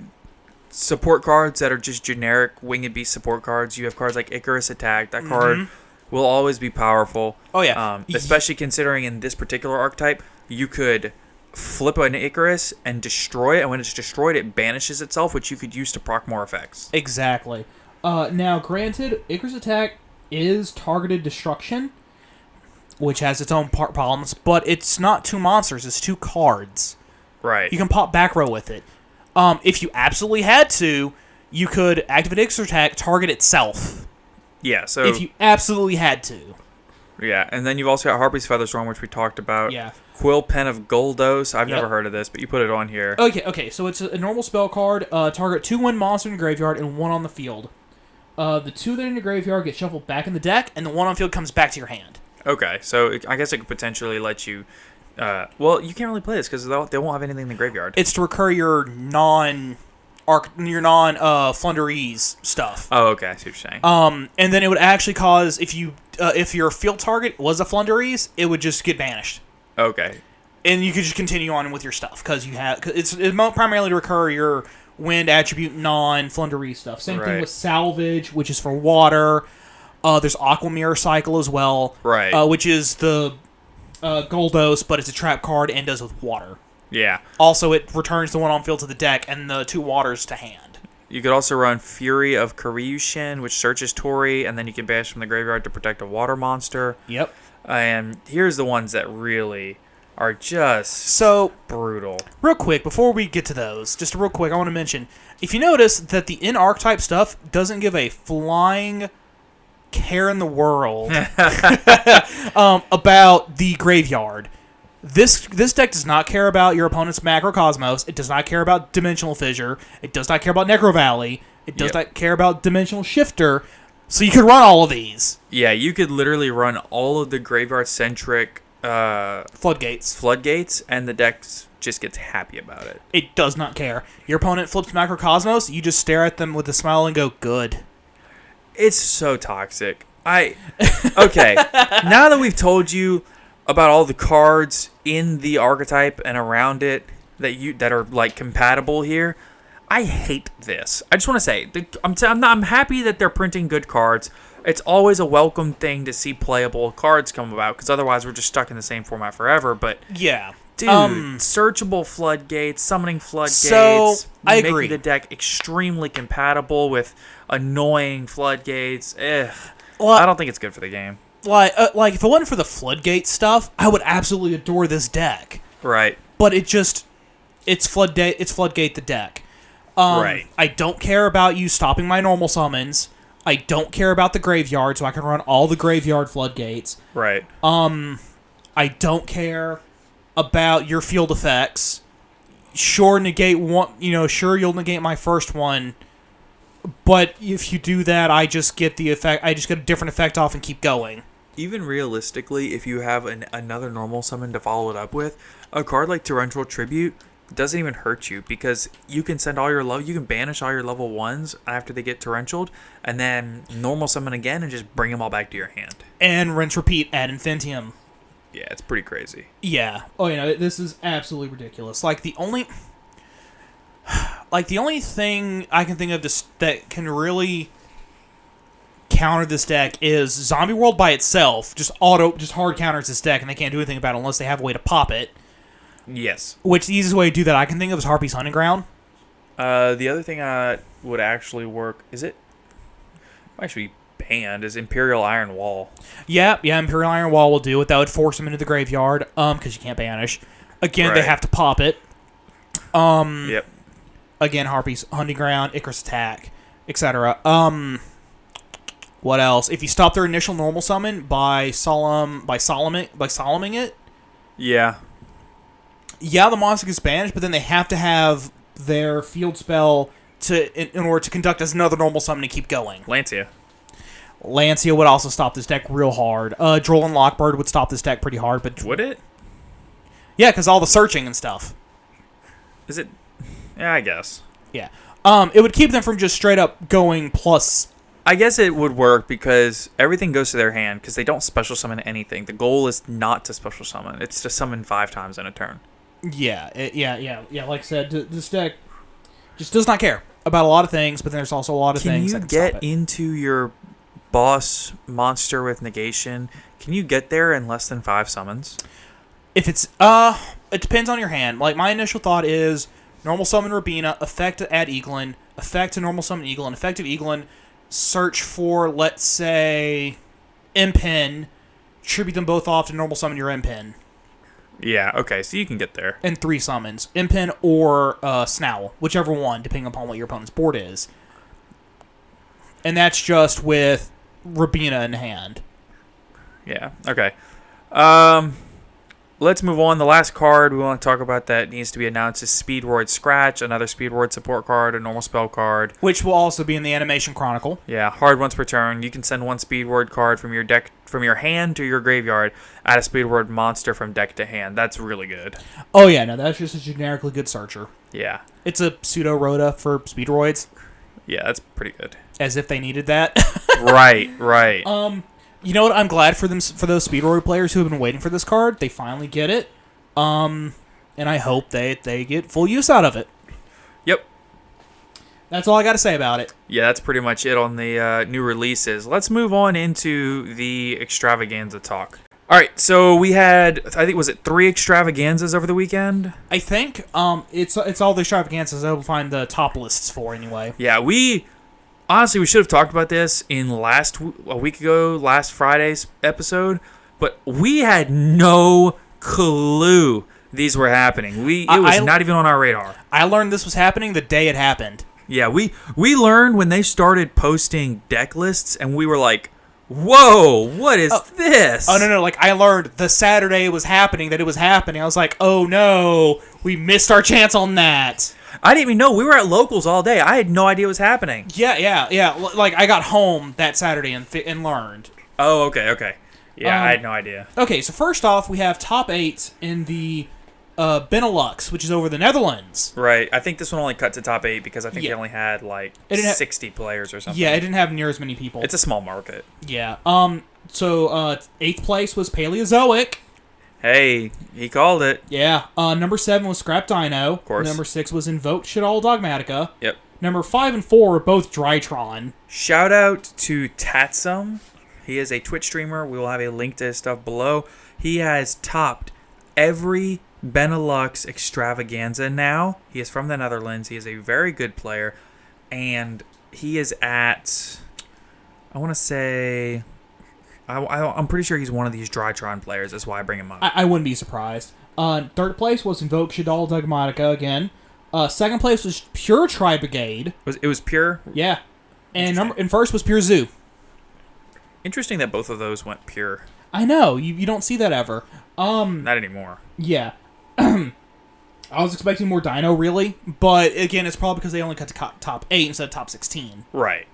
support cards that are just generic Winged Beast support cards. You have cards like Icarus Attack. That card will always be powerful.
Oh yeah.
Especially considering in this particular archetype, you could flip an Icarus and destroy it, and when it's destroyed, it banishes itself, which you could use to proc more effects.
Exactly. Now, granted, Icarus Attack is targeted destruction, which has its own problems, but it's not 2 monsters, it's 2 cards.
Right.
You can pop back row with it. If you absolutely had to, you could activate Icarus Attack, target itself.
Yeah, so...
If you absolutely had to.
Yeah, and then you've also got Harpy's Featherstorm, which we talked about.
Yeah.
Quill Pen of Goldos. I've never heard of this, but you put it on here.
Okay, so it's a normal spell card. Target 2/1 monster in the graveyard and 1 on the field. The 2 that are in the graveyard get shuffled back in the deck, and the 1 on field comes back to your hand.
Okay, so I guess it could potentially let you... well, you can't really play this because they won't have anything in the graveyard.
It's to recur your Flundereeze stuff.
Oh, okay, I see what you're saying.
And then it would actually cause, if your field target was a Flundereeze, it would just get banished.
Okay.
And you could just continue on with your stuff because it's primarily to recur your wind attribute non-Flundereeze stuff. Same thing with Salvage, which is for water. There's Aqua Mirror Cycle as well,
right?
Which is the Goldos, but it's a trap card and does with water.
Yeah.
Also, it returns the 1 on field to the deck and the 2 waters to hand.
You could also run Fury of Karyushin, which searches Tori, and then you can banish from the graveyard to protect a water monster.
Yep.
And here's the ones that really are just brutal.
Real quick, before we get to those, I want to mention, if you notice that the in-archetype stuff doesn't give a flying care in the world about the graveyard. This deck does not care about your opponent's Macrocosmos. It does not care about Dimensional Fissure. It does not care about Necro Valley. It does not care about Dimensional Shifter. So you could run all of these.
Yeah, you could literally run all of the graveyard-centric floodgates, and the deck just gets happy about it.
It does not care. Your opponent flips Macrocosmos, you just stare at them with a smile and go, good.
It's so toxic. Okay, now that we've told you about all the cards in the archetype and around it that are like compatible here, I hate this. I just want to say, I'm happy that they're printing good cards. It's always a welcome thing to see playable cards come about, because otherwise we're just stuck in the same format forever. But
yeah,
dude, searchable floodgates, summoning floodgates,
so I
making
agree.
the deck extremely compatible with annoying floodgates. Well, I don't think it's good for the game.
Like if it wasn't for the floodgate stuff, I would absolutely adore this deck.
Right.
But it's floodgate the deck.
Right.
I don't care about you stopping my normal summons. I don't care about the graveyard, so I can run all the graveyard floodgates.
Right.
I don't care about your field effects. Sure, negate one. Sure, you'll negate my first one. But if you do that, I just get the effect. I just get a different effect off and keep going.
Even realistically, if you have another normal summon to follow it up with, a card like Torrential Tribute doesn't even hurt you, because you can send you can banish all your level 1s after they get torrentialed, and then normal summon again and just bring them all back to your hand.
And rinse repeat ad infinitum.
Yeah, it's pretty crazy.
Yeah. Oh, this is absolutely ridiculous. The only thing I can think of that can really counter this deck is Zombie World by itself. Just hard counters this deck, and they can't do anything about it unless they have a way to pop it.
Yes.
Which the easiest way to do that I can think of is Harpy's Hunting Ground.
The other thing would actually work, is it actually banned, is Imperial Iron Wall.
Yeah, Imperial Iron Wall will do it. That would force them into the graveyard, because you can't banish. Again, They have to pop it.
Yep.
Again, Harpy's Hunting Ground, Icarus Attack, etc. What else? If you stop their initial normal summon by solemning it.
Yeah.
Yeah, the monster gets banished, but then they have to have their field spell in order to conduct as another normal summon to keep going.
Lancia
would also stop this deck real hard. Droll and Lockbird would stop this deck pretty hard, but
would it?
Yeah, because all the searching and stuff.
Is it? Yeah, I guess.
Yeah. It would keep them from just straight up going plus.
I guess it would work because everything goes to their hand, because they don't special summon anything. The goal is not to special summon; it's to summon 5 times in a turn.
Yeah. Like I said, this deck just does not care about a lot of things, but there's also a lot of things.
Can you get into your boss monster with negation? Can you get there in less than 5 summons?
If it's it depends on your hand. Like, my initial thought is normal summon Rabina, effect to add Eaglin, effect to normal summon Eaglin, effective Eaglin, search for, let's say, Impin, tribute them both off to normal summon your Impin.
Yeah, okay, so you can get there.
And 3 summons. Impin or Snowl, whichever one, depending upon what your opponent's board is. And that's just with Rabina in hand.
Yeah, okay. Let's move on. The last card we want to talk about that needs to be announced is Speedroid Scratch, another Speedroid support card, a normal spell card.
Which will also be in the Animation Chronicle.
Yeah, hard once per turn. You can send 1 Speedroid card from your deck, from your hand to your graveyard, add a Speedroid monster from deck to hand. That's really good.
Oh yeah, no, that's just a generically good searcher.
Yeah.
It's a pseudo-Rhoda for Speedroids.
Yeah, that's pretty good.
As if they needed that.
Right.
You know what? I'm glad for those Speedroid players who have been waiting for this card. They finally get it. And I hope they get full use out of it.
Yep.
That's all I got to say about it.
Yeah, that's pretty much it on the new releases. Let's move on into the Extravaganza talk. All right, so we had, I think, was it 3 Extravaganzas over the weekend?
I think it's all the Extravaganzas I will find the top lists for anyway.
Yeah, honestly, we should have talked about this in a week ago, last Friday's episode, but we had no clue these were happening. It was not even on our radar.
I learned this was happening the day it happened.
Yeah, we learned when they started posting deck lists, and we were like, Whoa, what is this?
Oh, no. Like, I learned the Saturday it was happening. I was like, oh, no. We missed our chance on that.
I didn't even know. We were at locals all day. I had no idea what was happening.
Yeah. Like, I got home that Saturday and learned.
Oh, okay. Yeah, I had no idea.
Okay, so first off, we have top 8 in the Benelux, which is over the Netherlands.
Right. I think this one only cut to top 8 because I think
Yeah.
they only had, like,
It didn't
60 players or something.
Yeah, it didn't have near as many people.
It's a small market.
Yeah. So 8th place was Paleozoic.
Hey, he called it.
Yeah. Number 7 was Scrap Dino. Of
course.
Number 6 was Invoked Shaddoll Dogmatica.
Yep.
Number 5 and 4 were both Drytron.
Shout out to Tatsum. He is a Twitch streamer. We will have a link to his stuff below. He has topped every Benelux extravaganza now. He is from the Netherlands. He is a very good player. And he is at, I want to say, I'm pretty sure he's one of these Drytron players. That's why I bring him up.
I wouldn't be surprised. 3rd place was Invoked Shaddoll Dogmatica again. 2nd place was Pure Tri-Brigade.
It was pure?
Yeah. And first was Pure Zoo.
Interesting that both of those went pure.
I know. You don't see that ever.
Not anymore.
Yeah. I was expecting more Dino, really. But, again, it's probably because they only cut to top 8 instead of top 16.
Right.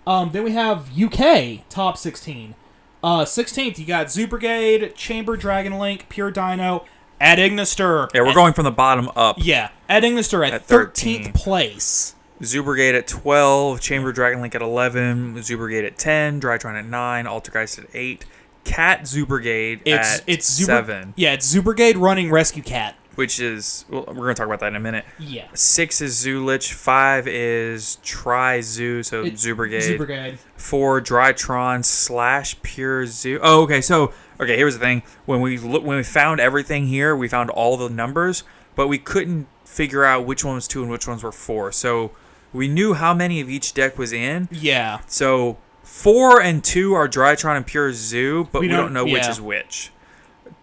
Then we have UK, top 16. 16th, you got Zoo Brigade, Chamber Dragon Link, Pure Dino, Ad Ignister.
Yeah, we're going from the bottom up.
Yeah, Ad Ignister at 13th place.
Zoo Brigade at 12, Chamber Dragon Link at 11, Zoo Brigade at 10, Drytron at 9, Altergeist at 8, Cat Zoo Brigade at 7.
Yeah, it's Zoo Brigade running Rescue Cat.
Which is, well, we're going to talk about that in a minute.
Yeah.
6 is Zoo Lich, 5 is Tri-Zoo, so Zoo Brigade.
Zoo Brigade.
4, Drytron / Pure Zoo. Oh, okay, so, here's the thing. When we found everything here, we found all the numbers, but we couldn't figure out which one was 2 and which ones were 4. So we knew how many of each deck was in.
Yeah.
So 4 and 2 are Drytron and Pure Zoo, but we don't know which is which.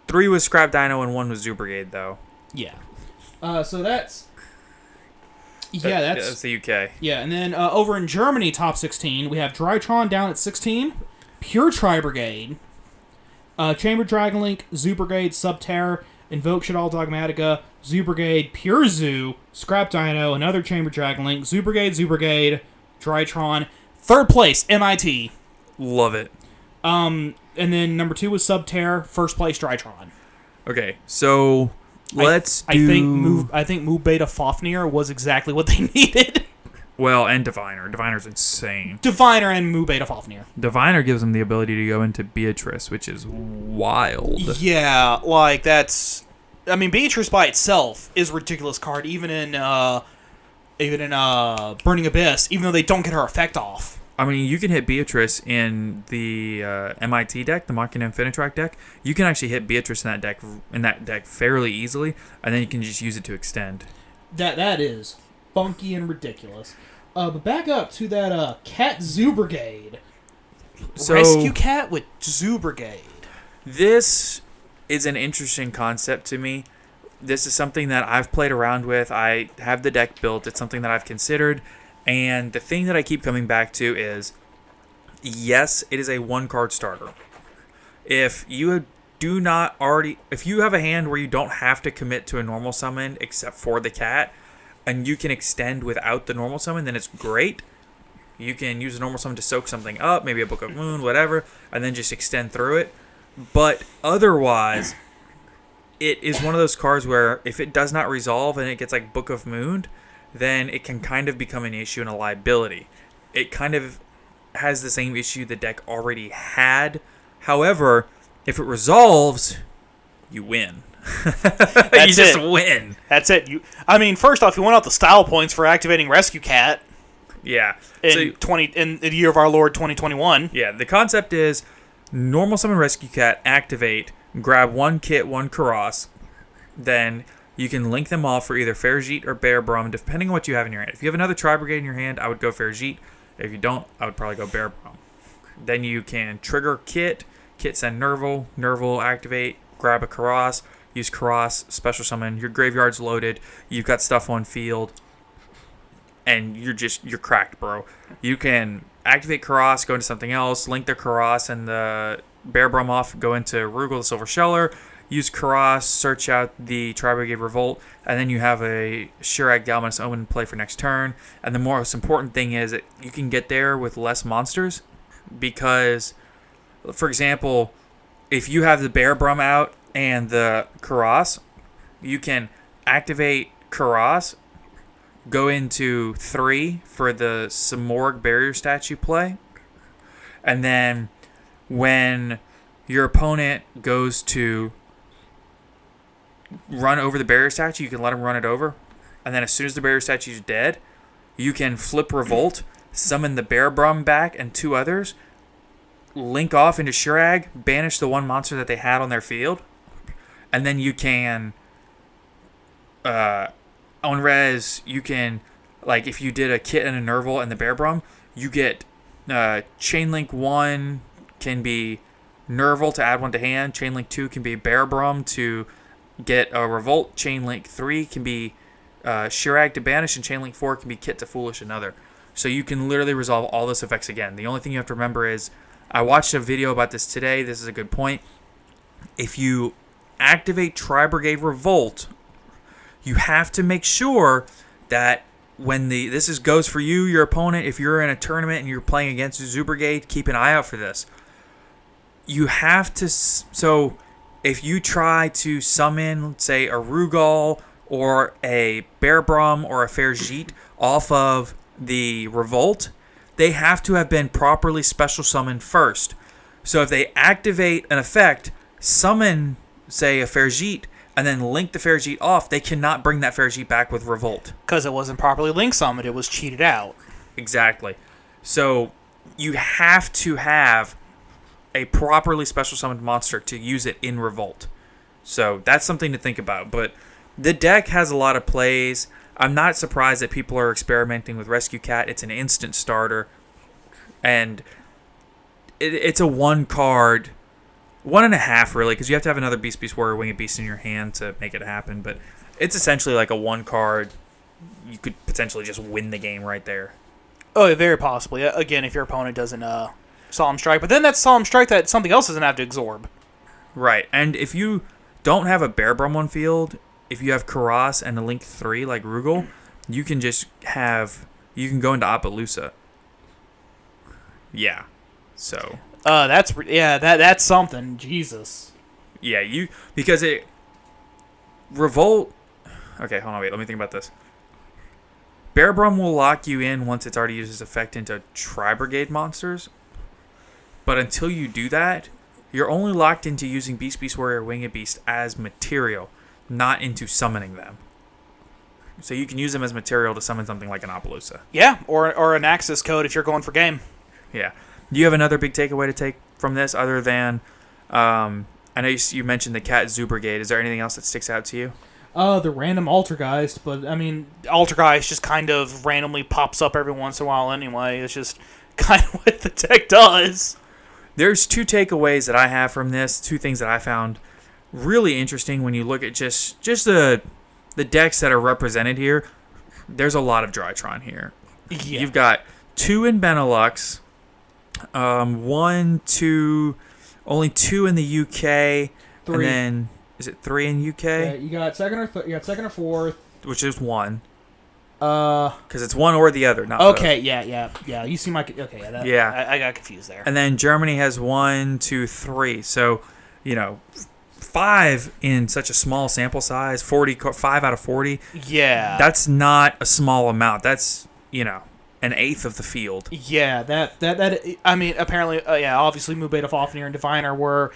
3 was Scrap Dino and 1 was Zoo Brigade, though.
Yeah. So that's... Yeah,
that's the UK.
Yeah, and then over in Germany, top 16, we have Drytron down at 16, Pure Tri-Brigade, Chamber Dragon Link, Zoo Brigade, Subterror, Invoke Shaddoll Dogmatica, Zoo Brigade, Pure Zoo, Scrap Dino, another Chamber Dragon Link, Zoo Brigade, Drytron. 3rd place, MIT.
Love it.
And then number 2 was Subterror, 1st place, Drytron.
Okay, so let's
I think Move Beta Fafnir was exactly what they needed.
Well, and Diviner. Diviner's insane.
Diviner and Move Beta Fafnir.
Diviner gives them the ability to go into Beatrice, which is wild.
Yeah, like that's... I mean, Beatrice by itself is a ridiculous card, even in Burning Abyss, even though they don't get her effect off.
I mean, you can hit Beatrice in the MIT deck, the Machina Infinitrack deck. You can actually hit Beatrice in that deck fairly easily, and then you can just use it to extend.
That is funky and ridiculous. But back up to that Cat Zoo Brigade.
So,
Rescue Cat with Zoo Brigade.
This is an interesting concept to me. This is something that I've played around with. I have the deck built. It's something that I've considered. And the thing that I keep coming back to is, yes, it is a 1-card starter. If you have a hand where you don't have to commit to a normal summon except for the cat, and you can extend without the normal summon, then it's great. You can use a normal summon to soak something up, maybe a Book of Moon, whatever, and then just extend through it. But otherwise, it is one of those cards where if it does not resolve and it gets like Book of Moon, then it can kind of become an issue and a liability. It kind of has the same issue the deck already had. However, if it resolves, you win. You just win.
That's it. First off, you went out the style points for activating Rescue Cat.
Yeah.
In the year of our Lord 2021.
Yeah, the concept is normal summon Rescue Cat, activate, grab 1 kit, 1 Karas, then you can link them all for either Ferjit or Bear Brum, depending on what you have in your hand. If you have another Tri-Brigade in your hand, I would go Ferjit. If you don't, I would probably go Bear Brum. Then you can trigger Kit send Nerval activate, grab a Karas, use Karas, special summon, your graveyard's loaded, you've got stuff on field, and you're cracked, bro. You can activate Karas, go into something else, link the Karas and the Bear Brum off, go into Rugal the Silver Sheller, use Karas, search out the Tri-Brigade Revolt, and then you have a Shirag Galmanus Omen in play for next turn. And the most important thing is that you can get there with less monsters because, for example, if you have the Bear Brum out and the Karas, you can activate Karas, go into 3 for the Samorg Barrier statue play, and then when your opponent goes to run over the barrier statue, you can let him run it over, and then as soon as the barrier statue is dead, you can flip Revolt, summon the Bear Brum back and 2 others, link off into Shirag, banish the 1 monster that they had on their field, and then you can on res, you can, like, if you did a Kit and a Nerval and the Bear Brum, you get Chainlink 1 can be Nerval to add 1 to hand, Chainlink 2 can be Bear Brum to get a Revolt, Chainlink 3 can be Shirag to banish, and Chainlink 4 can be Kit to Foolish another. So you can literally resolve all those effects again. The only thing you have to remember is, I watched a video about this today, this is a good point. If you activate Tri-Brigade Revolt, you have to make sure that when this goes for you, your opponent, if you're in a tournament and you're playing against Zoo Brigade, keep an eye out for this. You have to, so if you try to summon, say, a Rugal or a Bear Brum or a Ferjit off of the Revolt, they have to have been properly special summoned first. So if they activate an effect, summon, say, a Ferjit, and then link the Ferjit off, they cannot bring that Ferjit back with Revolt.
Because it wasn't properly link summoned, it was cheated out.
Exactly. So you have to have a properly special summoned monster to use it in Revolt. So that's something to think about. But the deck has a lot of plays. I'm not surprised that people are experimenting with Rescue Cat. It's an instant starter. And it's a 1 card... 1.5 really, because you have to have another Beast Warrior Winged Beast in your hand to make it happen, but it's essentially like a 1 card. You could potentially just win the game right there.
Oh, very possibly. Again, if your opponent doesn't Solemn Strike, but then that's Solemn Strike that something else doesn't have to absorb.
Right, and if you don't have a Bear Brum on field, if you have Karas and a Link 3 like Rugal, you can just you can go into Appaloosa. Yeah, so...
that's something. Jesus.
Yeah, because Revolt. Okay, hold on, wait. Let me think about this. Bear Brum will lock you in once it's already used its effect into Tri-Brigade monsters. But until you do that, you're only locked into using Beast Warrior Winged Beast as material, not into summoning them. So you can use them as material to summon something like an Appaloosa.
Yeah, or an Axis code if you're going for game.
Yeah. Do you have another big takeaway to take from this other than, I know you mentioned the Cat Zoo Brigade. Is there anything else that sticks out to you?
The random Altergeist, but I mean...
Altergeist just kind of randomly pops up every once in a while anyway. It's just kind of what the deck does.
There's 2 takeaways that I have from this, 2 things that I found really interesting when you look at just the decks that are represented here. There's a lot of Drytron here.
Yeah.
You've got 2 in Benelux, 1, 2, only 2 in the UK,
3.
and then is it 3 in UK?
Yeah, you got second or fourth,
which is 1. Because it's one or the other, not
okay.
both.
Yeah. You see my okay.
Yeah,
I got confused there.
And then Germany has 1, 2, 3. So 5 in such a small sample size. 5 out of 40.
Yeah,
that's not a small amount. That's an eighth of the field.
Yeah, that I mean, apparently, obviously, Mubeta, Fafnir, and Diviner were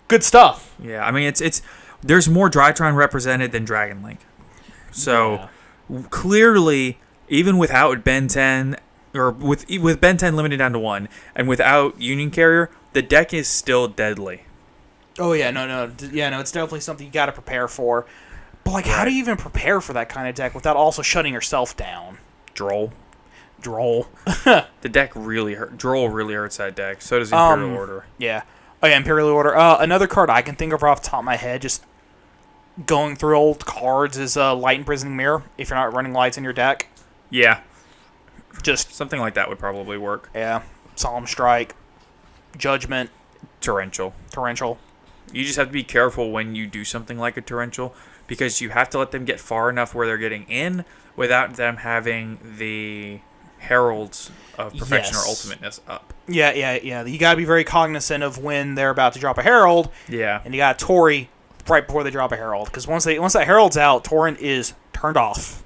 good stuff.
Yeah, I mean, it's there's more Drytron represented than Dragon Link. So clearly, even without Ben 10, or with Ben 10 limited down to 1, and without Union Carrier, the deck is still deadly.
Oh yeah, no, it's definitely something you got to prepare for. But how do you even prepare for that kind of deck without also shutting yourself down?
Droll.
The
deck really hurt. Droll really hurts that deck. So does Imperial Order.
Yeah. Oh yeah, Imperial Order. Another card I can think of off the top of my head, just going through old cards, is Light Imprisoning Mirror. If you're not running lights in your deck.
Yeah.
Just
Something like that would probably work.
yeah, Solemn Strike, Judgment,
Torrential. You just have to be careful when you do something like a torrential, because you have to let them get far enough where they're getting in without them having the heralds of perfection or ultimateness up.
Yeah. You got to be very cognizant of when they're about to drop a herald.
Yeah.
And you got Tory right before they drop a herald, because once that herald's out, Torrent is turned off.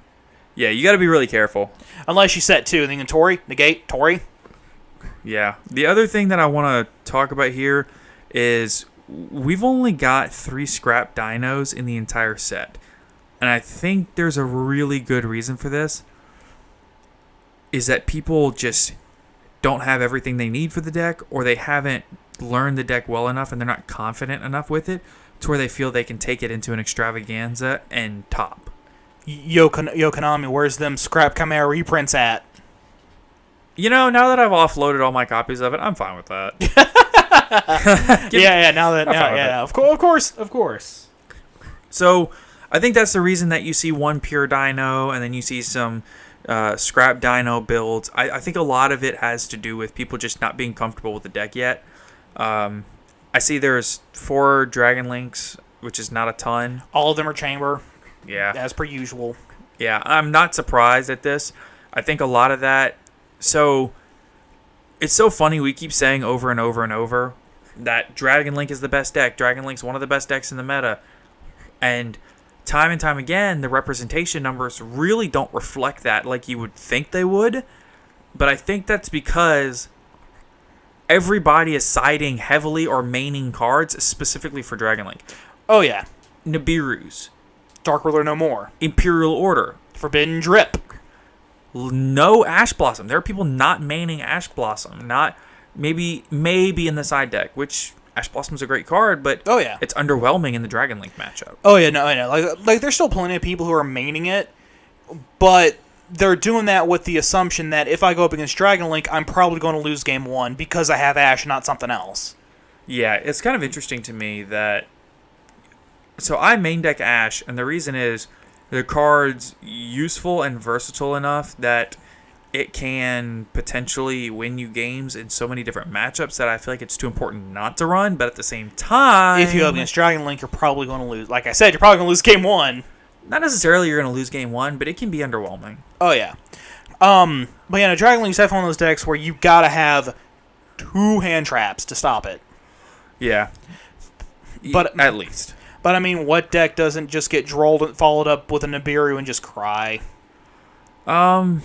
Yeah, you got to be really careful.
Unless you set 2, and then Tory, negate, Tory.
Yeah. The other thing that I want to talk about here is we've only got 3 scrap dinos in the entire set. And I think there's a really good reason for this. Is that people just don't have everything they need for the deck, or they haven't learned the deck well enough and they're not confident enough with it to where they feel they can take it into an extravaganza and top.
Yo Konami, where's them scrap Chimera reprints at?
You know, now that I've offloaded all my copies of it, I'm fine with that.
Of course.
So, I think that's the reason that you see one pure dino and then you see some scrap dino builds. I think a lot of it has to do with people just not being comfortable with the deck yet. I see there's 4 Dragon Links, which is not a ton.
All of them are chamber.
Yeah.
As per usual.
Yeah, I'm not surprised at this. I think a lot of that... So, it's so funny, we keep saying over and over and over that Dragon Link is the best deck. Dragon Link's one of the best decks in the meta. And time again, the representation numbers really don't reflect that like you would think they would. But I think that's because everybody is siding heavily or maining cards specifically for Dragon Link.
Oh, yeah.
Nibiru's.
Dark Ruler no more.
Imperial Order.
Forbidden Drip.
No Ash Blossom. There are people not maining Ash Blossom. Not maybe in the side deck, which Ash Blossom's a great card, but
oh, yeah.
It's underwhelming in the Dragon Link matchup.
Oh, yeah, no, I know. Like there's still plenty of people who are maining it, but they're doing that with the assumption that if I go up against Dragon Link, I'm probably going to lose game 1 because I have Ash and not something else.
Yeah, it's kind of interesting to me that... So I main deck Ash, and the reason is the card's useful and versatile enough that it can potentially win you games in so many different matchups that I feel like it's too important not to run, but at the same time...
If you go up against Dragon Link, you're probably going to lose. Like I said, you're probably going to lose game 1.
Not necessarily you're going to lose game 1, but it can be underwhelming.
Oh, yeah. But yeah, no, Dragon Link's definitely one of those decks where you got to have 2 hand traps to stop it.
Yeah.
But
at least.
But I mean, what deck doesn't just get drolled and followed up with a Nibiru and just cry?
I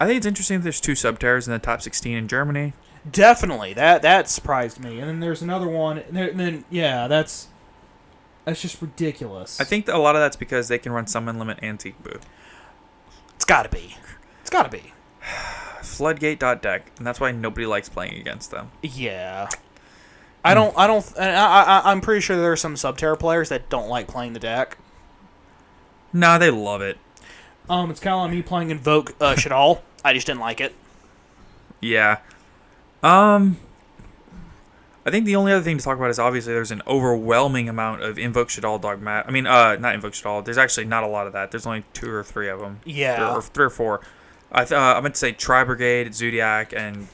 think it's interesting that there's 2 Subterrors in the top 16 in Germany.
Definitely. That surprised me.
And then there's another one. And then yeah, that's just ridiculous.
I think that a lot of that's because they can run Summon Limit Antique Boo.
It's got to be.
Floodgate.deck, and that's why nobody likes playing against them.
Yeah. I'm pretty sure there are some Subterra players that don't like playing the deck.
Nah, they love it.
It's kind of like me playing
Invoke Shadal. I just didn't like it.
Yeah. I think the only other thing to talk about is obviously there's an overwhelming amount of Invoke Shadal Dogmat. I mean, not Invoke Shadal. There's actually not a lot of that. There's only 2 or 3 of them.
Yeah.
Or 3 or 4. I meant to say Tri Brigade, Zodiac, and,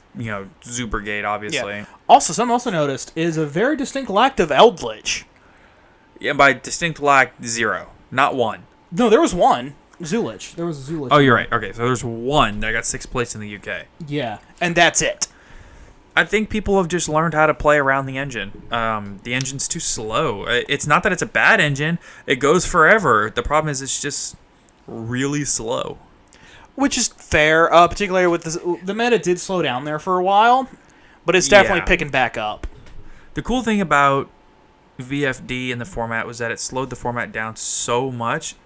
Zoo Brigade, obviously.
Yeah. Also, something else I noticed is a very distinct lack of Eldritch.
Yeah, by distinct lack, 0. Not 1.
No, there was one.
Zulich. There was a Zulich.
Oh, you're right. Okay, so there's 1 that got 6th place in the UK.
Yeah.
And that's it.
I think people have just learned how to play around the engine. The engine's too slow. It's not that it's a bad engine. It goes forever. The problem is it's just really slow.
Which is fair, particularly with the meta did slow down there for a while, but it's definitely picking back up.
The cool thing about VFD in the format was that it slowed the format down so much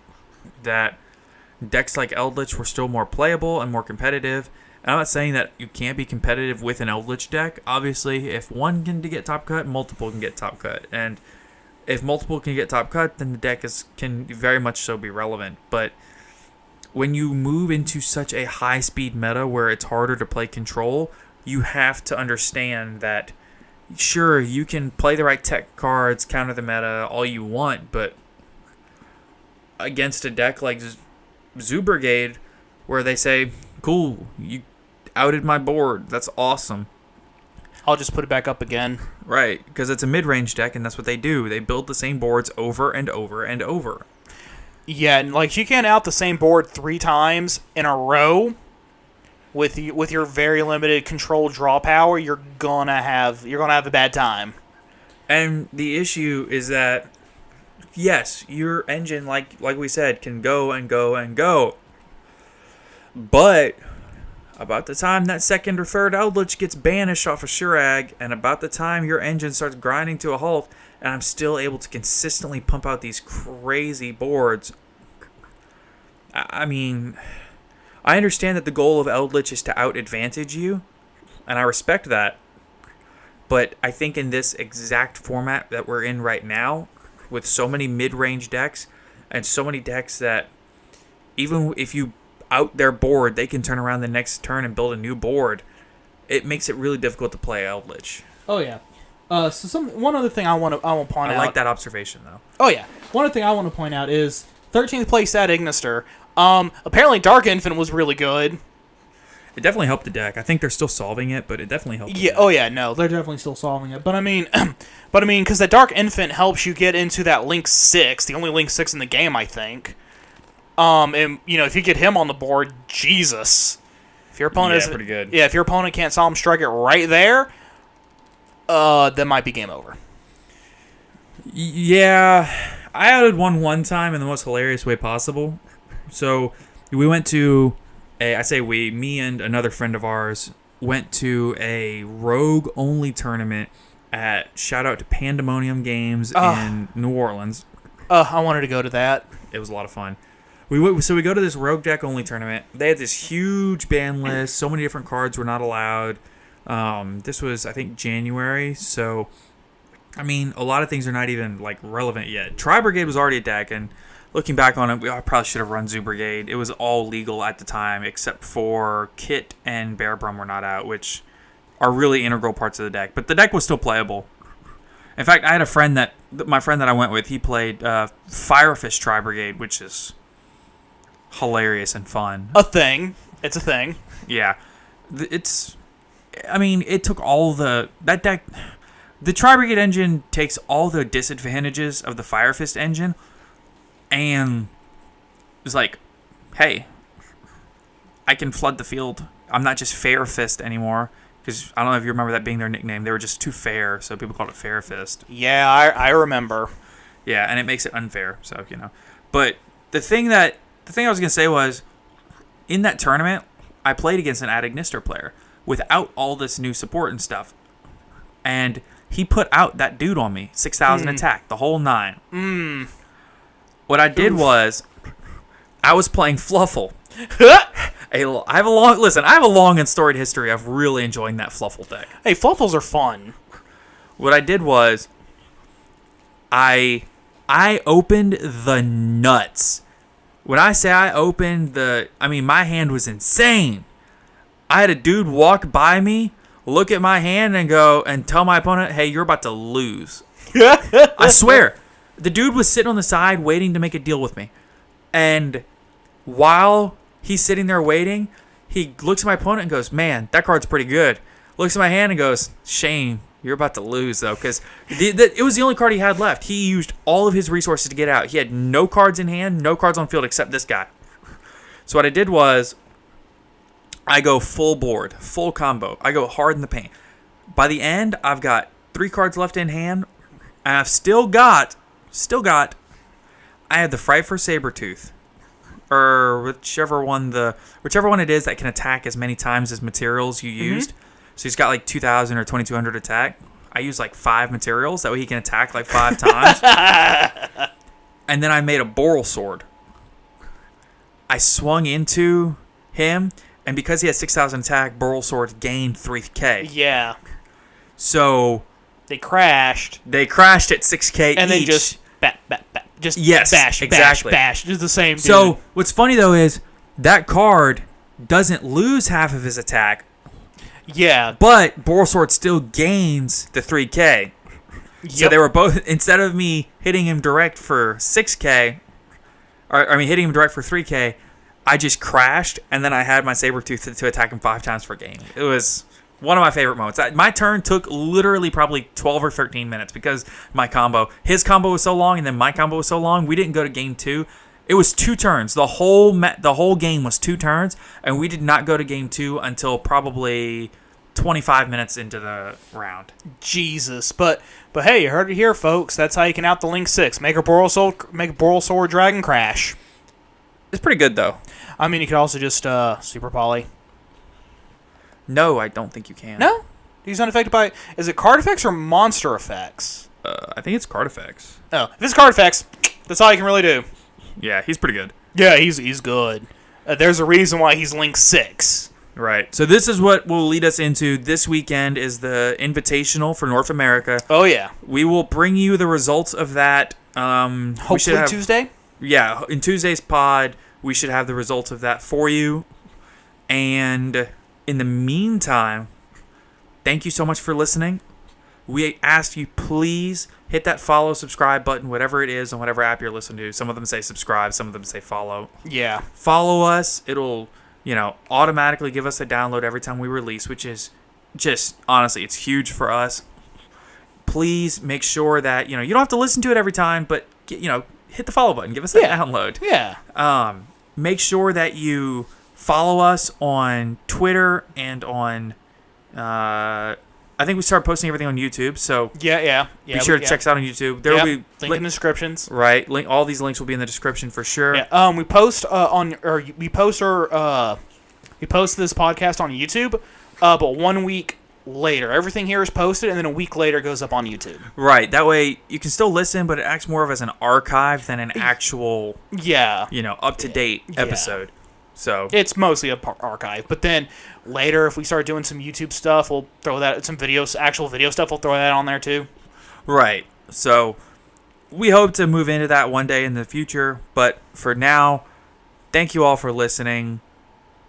that decks like Eldritch were still more playable and more competitive. And I'm not saying that you can't be competitive with an Eldritch deck. Obviously, if one can get top cut, multiple can get top cut. And if multiple can get top cut, then the deck can very much so be relevant. But when you move into such a high-speed meta where it's harder to play control, you have to understand that, sure, you can play the right tech cards, counter the meta, all you want, but against a deck like Zoo Brigade, where they say, cool, you outed my board. That's awesome.
I'll just put it back up again.
Right, because it's a mid-range deck, and that's what they do. They build the same boards over and over and over.
Yeah, and like you can't out the same board 3 times in a row with your very limited control draw power. You're gonna have a bad time.
And the issue is that, yes, your engine, like we said, can go and go and go. But about the time that second or third Eldritch gets banished off of Shurag, and about the time your engine starts grinding to a halt, and I'm still able to consistently pump out these crazy boards. I mean, I understand that the goal of Eldritch is to out-advantage you, and I respect that. But I think in this exact format that we're in right now, with so many mid-range decks, and so many decks that, even if you out their board, they can turn around the next turn and build a new board, it makes it really difficult to play Eldritch.
Oh, yeah. One other thing I want to point out.
I like that observation, though.
Oh, yeah.
One other thing I want to point out is
13th place at Ignister. Apparently Dark Infant was really good.
It definitely helped the deck. I think they're still solving it, but it definitely helped.
Yeah. Oh yeah. No,
they're definitely still solving it.
But I mean, because that Dark Infant helps you get into that Link 6, the only Link 6 in the game, I think. And if you get him on the board, Jesus, if your opponent
pretty good.
Yeah, if your opponent can't Solemn Strike it right there, that might be game over.
Yeah, I outed one time in the most hilarious way possible. So we went to me and another friend of ours went to a rogue-only tournament at, shout out to Pandemonium Games in New Orleans.
I wanted to go to that.
It was a lot of fun. We go to this rogue deck only tournament. They had this huge ban list. So many different cards were not allowed. This was, I think, January. So, I mean, a lot of things are not even relevant yet. Tri Brigade was already a deck, and looking back on it, I probably should have run Zoo Brigade. It was all legal at the time, except for Kit and Bear Brum were not out, which are really integral parts of the deck. But the deck was still playable. In fact, I had my friend that I went with, he played Firefish Tri Brigade, which is hilarious and fun.
It's a thing.
Yeah. It took all that deck. The Tri Brigade engine takes all the disadvantages of the Firefist engine and it's like, hey, I can flood the field. I'm not just Fair Fist anymore. Because I don't know if you remember that being their nickname. They were just too fair, so people called it Fair Fist.
Yeah, I remember.
Yeah, and it makes it unfair, so, But the thing I was going to say was, in that tournament, I played against an Ad-Ignister player without all this new support and stuff. And he put out that dude on me, 6,000 attack, the whole 9. What I did was, I was playing Fluffle. I have a long and storied history of really enjoying that Fluffle deck.
Hey, Fluffles are fun.
What I did was, I opened the nuts. When I say I opened my hand was insane. I had a dude walk by me, look at my hand, and go and tell my opponent, "Hey, you're about to lose." I swear, the dude was sitting on the side waiting to make a deal with me, and while he's sitting there waiting, he looks at my opponent and goes, "Man, that card's pretty good." Looks at my hand and goes, "Shame, you're about to lose, though," because it was the only card he had left. He used all of his resources to get out. He had no cards in hand, no cards on field except this guy. So what I did was, I go full board, full combo. I go hard in the paint. By the end, I've got 3 cards left in hand, and I've still got, I had the Frightful Sabretooth, or whichever one it is that can attack as many times as materials you used. So he's got 2,000 or 2,200 attack. I use 5 materials, that way he can attack 5 times. And then I made a Boral Sword. I swung into him, and because he had 6,000 attack, Boral Sword gained 3k.
Yeah.
So
they crashed.
They crashed at 6k
and
each.
then just just
yes,
bash,
exactly.
bash. Just the same dude.
So what's funny though is that card doesn't lose half of his attack.
Yeah.
But Boral Sword still gains the 3k. Yep. So they were both, instead of me hitting him direct for 6k, hitting him direct for 3k, I just crashed, and then I had my Sabertooth to attack him 5 times per game. It was one of my favorite moments. My turn took literally probably 12 or 13 minutes because his combo was so long, and then my combo was so long, we didn't go to game 2. It was 2 turns. The whole game was 2 turns, and we did not go to game 2 until probably 25 minutes into the round.
Jesus, but hey, you heard it here, folks. That's how you can out the Link 6. Make a Borrelsword Dragon crash.
It's pretty good though.
I mean, you could also just Super Poly.
No, I don't think you can.
No, he's unaffected by. Is it card effects or monster effects?
I think it's card effects.
Oh, if it's card effects, that's all you can really do.
Yeah, he's pretty good.
Yeah, he's good. There's a reason why he's Link 6.
Right. So this is what will lead us into this weekend is the Invitational for North America.
Oh, yeah.
We will bring you the results of that.
Hopefully Tuesday?
Yeah, in Tuesday's pod, we should have the results of that for you. And in the meantime, thank you so much for listening. We ask you, please hit that follow, subscribe button, whatever it is, on whatever app you're listening to. Some of them say subscribe, some of them say follow.
Yeah.
Follow us. It'll, automatically give us a download every time we release, which is just, honestly, it's huge for us. Please make sure that, you don't have to listen to it every time, but, hit the follow button. Give us that download.
Yeah.
Make sure that you follow us on Twitter and on, I think we started posting everything on YouTube, so
yeah.
Be sure to check us out on YouTube. There will be
link in the descriptions.
Right, all these links will be in the description for sure.
Yeah. We post we post this podcast on YouTube, but 1 week later. Everything here is posted, and then a week later goes up on YouTube.
Right. That way you can still listen, but it acts more of as an archive than an actual, up to date episode. So
it's mostly a archive, but then later, if we start doing some YouTube stuff, we'll throw that actual video stuff. We'll throw that on there too.
Right. So we hope to move into that one day in the future, but for now, thank you all for listening.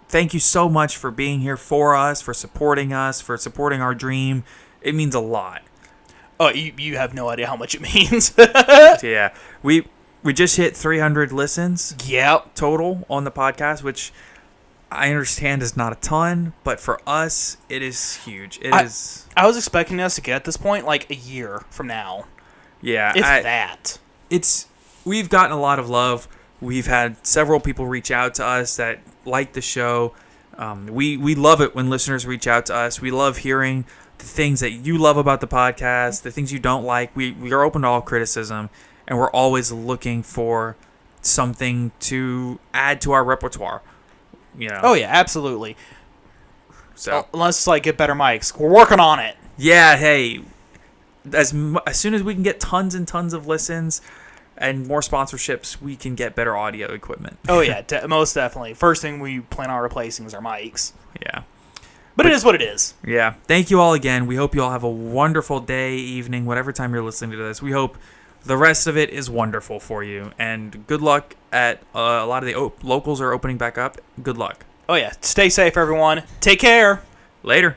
Thank you so much for being here for us, for supporting our dream. It means a lot.
Oh, you have no idea how much it means.
Yeah. We just hit 300 listens total on the podcast, which I understand is not a ton, but for us, it is huge. I
was expecting us to get at this point like a year from now.
Yeah. We've gotten a lot of love. We've had several people reach out to us that like the show. We love it when listeners reach out to us. We love hearing the things that you love about the podcast, the things you don't like. We are open to all criticism. And we're always looking for something to add to our repertoire.
Oh, yeah, absolutely.
So
let's get better mics. We're working on it.
Yeah, hey. As soon as we can get tons and tons of listens and more sponsorships, we can get better audio equipment.
Oh, yeah, most definitely. First thing we plan on replacing is our mics.
Yeah.
But it is what it is.
Yeah. Thank you all again. We hope you all have a wonderful day, evening, whatever time you're listening to this. We hope the rest of it is wonderful for you. And good luck at a lot of the locals are opening back up. Good luck.
Oh, yeah. Stay safe, everyone. Take care.
Later.